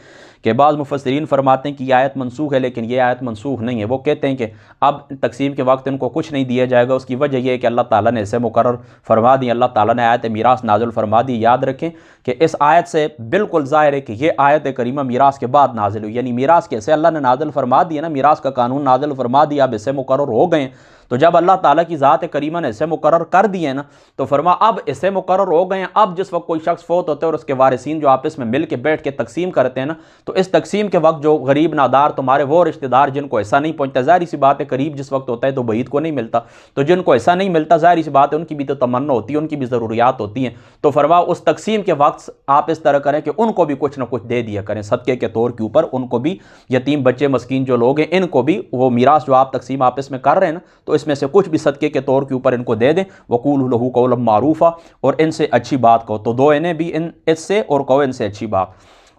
کہ بعض مفسرین فرماتے ہیں کہ یہ آیت منسوخ ہے، لیکن یہ آیت منسوخ نہیں ہے۔ وہ کہتے ہیں کہ اب تقسیم کے وقت ان کو کچھ نہیں دیا جائے گا، اس کی وجہ یہ ہے کہ اللہ تعالیٰ نے اسے مقرر فرما دی، اللہ تعالیٰ نے آیت میراث نازل فرما دی۔ یاد رکھیں کہ اس آیت سے بالکل ظاہر ہے کہ یہ آیت کریمہ میراث کے بعد نازل ہوئی، یعنی میراث کیسے اللہ نے نازل فرما دی ہے نا، میراث کا قانون نازل فرما دیا، اب اسے مقرر ہو گئے ہیں، تو جب اللہ تعالیٰ کی ذات کریمہ نے اسے مقرر کر دیے ہیں نا، تو فرما اب اسے مقرر ہو گئے ہیں۔ اب جس وقت کوئی شخص فوت ہوتا ہے اور اس کے وارثین جو آپس میں مل کے بیٹھ کے تقسیم کرتے ہیں نا، تو اس تقسیم کے وقت جو غریب نادار تمہارے وہ رشتہ دار جن کو ایسا نہیں پہنچتا، ظاہری سی بات ہے قریب جس وقت ہوتا ہے تو بعید کو نہیں ملتا، تو جن کو ایسا نہیں ملتا ظاہری سی بات ہے ان کی بھی تو تمنا ہوتی ہے، ان کی بھی ضروریات ہوتی ہیں، تو فرما اس تقسیم کے وقت آپ اس طرح کریں کہ ان کو بھی کچھ نہ کچھ دے دیا کریں صدقے کے طور کے اوپر، ان کو بھی، یتیم بچے مسکین جو لوگ ہیں ان کو بھی وہ میراث جو آپ تقسیم آپس میں کر رہے ہیں نا، تو اس میں سے کچھ بھی صدقے کے طور کے اوپر ان کو دے دیں۔ وقولوا لہ قولا معروفا، اور ان سے اچھی بات کہو، تو دو انہیں بھی اس سے اور کہو ان سے اچھی بات۔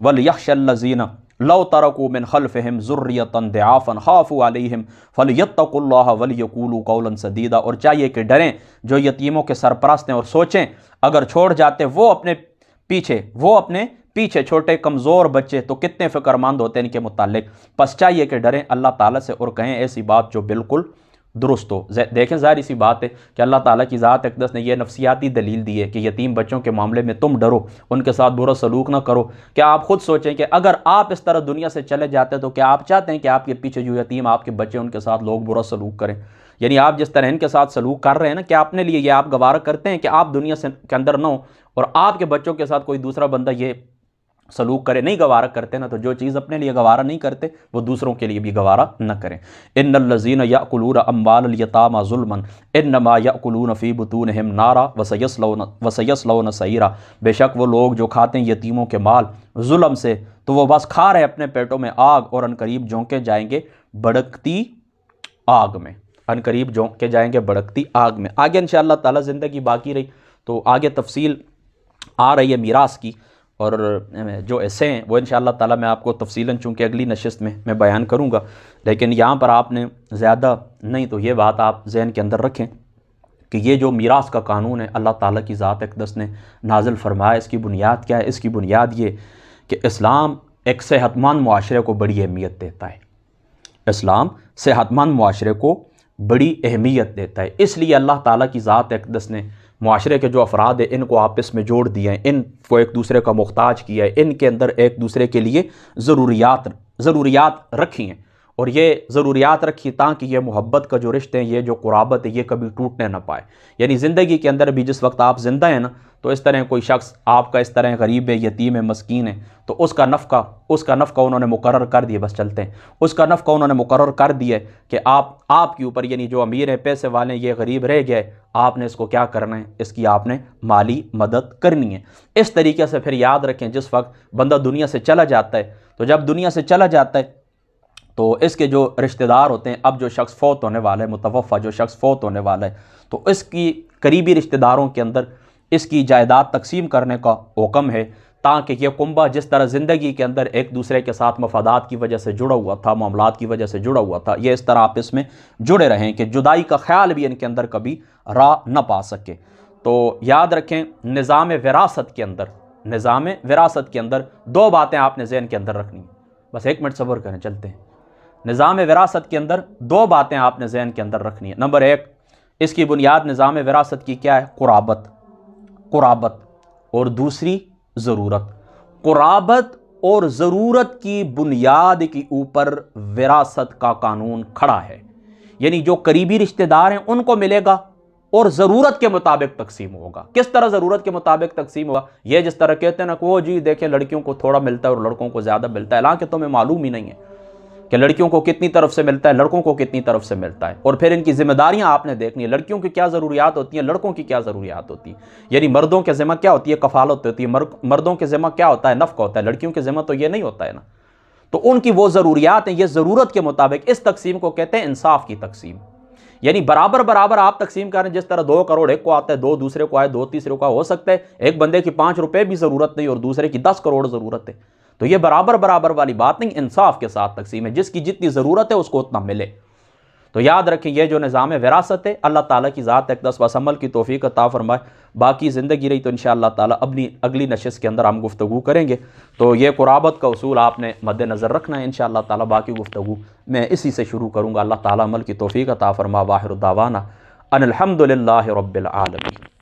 وَلْيَخْشَ الَّذِينَ لَوْ تَرَكُوا مِنْ خَلْفِهِمْ ذُرِّيَّةً ضِعَافًا خَافُوا عَلَيْهِمْ فَلْيَتَّقُوا اللَّهَ وَلْيَقُولُوا قَوْلًا سَدِيدًا، اور چاہیے کہ ڈریں جو یتیموں کے سرپرست ہیں، اور سوچیں اگر چھوڑ جاتے وہ اپنے پیچھے چھوٹے کمزور بچے تو کتنے فکر مند ہوتے ہیں ان کے متعلق، پس چاہیے کہ ڈریں اللہ تعالیٰ سے اور کہیں ایسی بات جو بالکل درست ہو۔ دیکھیں ظاہری سی بات ہے کہ اللہ تعالیٰ کی ذات اقدس نے یہ نفسیاتی دلیل دی ہے کہ یتیم بچوں کے معاملے میں تم ڈرو، ان کے ساتھ برا سلوک نہ کرو۔ کیا آپ خود سوچیں کہ اگر آپ اس طرح دنیا سے چلے جاتے تو کیا آپ چاہتے ہیں کہ آپ کے پیچھے جو یتیم آپ کے بچے ان کے ساتھ لوگ برا سلوک کریں؟ یعنی آپ جس طرح ان کے ساتھ سلوک کر رہے ہیں نا، کیا اپنے لیے یہ آپ گوارا کرتے ہیں کہ آپ دنیا کے اندر نہ ہو اور آپ کے بچوں کے ساتھ کوئی دوسرا بندہ یہ سلوک کرے؟ نہیں گوارا کرتے نا، تو جو چیز اپنے لیے گوارا نہیں کرتے وہ دوسروں کے لیے بھی گوارا نہ کریں۔ ان الذین یأکلون اموال الیتامی ظلما انما یأکلون فی بطونہم نارا وسیصلون سعیرا، بے شک وہ لوگ جو کھاتے ہیں یتیموں کے مال ظلم سے تو وہ بس کھا رہے اپنے پیٹوں میں آگ، اور عنقریب جھونکے جائیں گے بھڑکتی آگ میں، عنقریب جھونکے جائیں گے بھڑکتی آگ میں۔ آگے انشاءاللہ تعالیٰ زندگی باقی رہی تو آگے تفصیل آ رہی ہے میراث کی، اور جو ایسے ہیں وہ انشاءاللہ تعالیٰ میں آپ کو تفصیلاً چونکہ اگلی نشست میں بیان کروں گا، لیکن یہاں پر آپ نے زیادہ نہیں تو یہ بات آپ ذہن کے اندر رکھیں کہ یہ جو میراث کا قانون ہے اللہ تعالیٰ کی ذات اقدس نے نازل فرمایا، اس کی بنیاد کیا ہے؟ اس کی بنیاد یہ کہ اسلام ایک صحت مند معاشرے کو بڑی اہمیت دیتا ہے۔ اسلام صحت مند معاشرے کو بڑی اہمیت دیتا ہے۔ اس لیے اللہ تعالیٰ کی ذات اقدس نے معاشرے کے جو افراد ہیں ان کو آپس میں جوڑ دیا ہے، ان کو ایک دوسرے کا محتاج کیا ہے، ان کے اندر ایک دوسرے کے لیے ضروریات رکھی ہیں، اور یہ ضروریات رکھی تاکہ یہ محبت کا جو رشتے ہیں، یہ جو قرابت ہے، یہ کبھی ٹوٹنے نہ پائے۔ یعنی زندگی کے اندر بھی جس وقت آپ زندہ ہیں نا، تو اس طرح کوئی شخص آپ کا اس طرح غریب ہے، یتیم ہے، مسکین ہے، تو اس کا نفقہ انہوں نے مقرر کر دیا، بس چلتے ہیں، اس کا نفقہ انہوں نے مقرر کر دیا ہے کہ آپ کے اوپر، یعنی جو امیر ہیں، پیسے والے ہیں، یہ غریب رہ گئے، آپ نے اس کو کیا کرنا ہے، اس کی آپ نے مالی مدد کرنی ہے۔ اس طریقے سے پھر یاد رکھیں جس وقت بندہ دنیا سے چلا جاتا ہے، تو جب دنیا سے چلا جاتا ہے تو اس کے جو رشتہ دار ہوتے ہیں، اب جو شخص فوت ہونے والا ہے، متوفی جو شخص فوت ہونے والا ہے، تو اس کی قریبی رشتہ داروں کے اندر اس کی جائیداد تقسیم کرنے کا حکم ہے، تاکہ یہ کنبہ جس طرح زندگی کے اندر ایک دوسرے کے ساتھ مفادات کی وجہ سے جڑا ہوا تھا، معاملات کی وجہ سے جڑا ہوا تھا، یہ اس طرح آپس میں جڑے رہیں کہ جدائی کا خیال بھی ان کے اندر کبھی راہ نہ پا سکے۔ تو یاد رکھیں نظام وراثت کے اندر دو باتیں آپ نے ذہن کے اندر رکھنی ہیں، بس 1 منٹ صبر کریں، چلتے ہیں۔ نظام وراثت کے اندر دو باتیں آپ نے ذہن کے اندر رکھنی ہے۔ نمبر 1، اس کی بنیاد نظام وراثت کی کیا ہے؟ قرابت، اور دوسری ضرورت۔ قرابت اور ضرورت کی بنیاد کے اوپر وراثت کا قانون کھڑا ہے، یعنی جو قریبی رشتہ دار ہیں ان کو ملے گا اور ضرورت کے مطابق تقسیم ہوگا۔ کس طرح ضرورت کے مطابق تقسیم ہوگا؟ یہ جس طرح کہتے ہیں نا کہ وہ جی دیکھیں لڑکیوں کو تھوڑا ملتا ہے اور لڑکوں کو زیادہ ملتا ہے، حالانکہ تمہیں معلوم ہی نہیں ہے کہ لڑکیوں کو کتنی طرف سے ملتا ہے، لڑکوں کو کتنی طرف سے ملتا ہے، اور پھر ان کی ذمہ داریاں آپ نے دیکھنی ہے، لڑکیوں کی کیا ضروریات ہوتی ہیں، لڑکوں کی کیا ضروریات ہوتی ہیں۔ یعنی مردوں کے ذمہ کیا ہوتی ہے؟ کفالت ہوتی ہے، مردوں کے ذمہ کیا ہوتا ہے؟ نفقہ ہوتا ہے، لڑکیوں کے ذمہ تو یہ نہیں ہوتا ہے نا۔ تو ان کی وہ ضروریات ہیں، یہ ضرورت کے مطابق، اس تقسیم کو کہتے ہیں انصاف کی تقسیم۔ یعنی برابر آپ تقسیم کریں، جس طرح 2 کروڑ ایک کو آتا ہے، 2 دوسرے کو آئے، 2 تیسرے کو، ہو سکتا ہے ایک بندے کی 5 روپے بھی ضرورت نہیں اور دوسرے کی 10 کروڑ ضرورت ہے، تو یہ برابر والی بات نہیں، انصاف کے ساتھ تقسیم ہے، جس کی جتنی ضرورت ہے اس کو اتنا ملے۔ تو یاد رکھیں یہ جو نظام وراثت ہے، اللہ تعالیٰ کی ذات اقدس بس عمل کی توفیق عطا فرمائے۔ باقی زندگی رہی تو انشاءاللہ تعالیٰ اگلی نشست کے اندر ہم گفتگو کریں گے، تو یہ قرابت کا اصول آپ نے مد نظر رکھنا ہے۔ انشاءاللہ تعالیٰ باقی گفتگو میں اسی سے شروع کروں گا۔ اللہ تعالیٰ عمل کی توفیق عطا فرما۔ واخر دعوانا ان الحمد للہ رب العالمین۔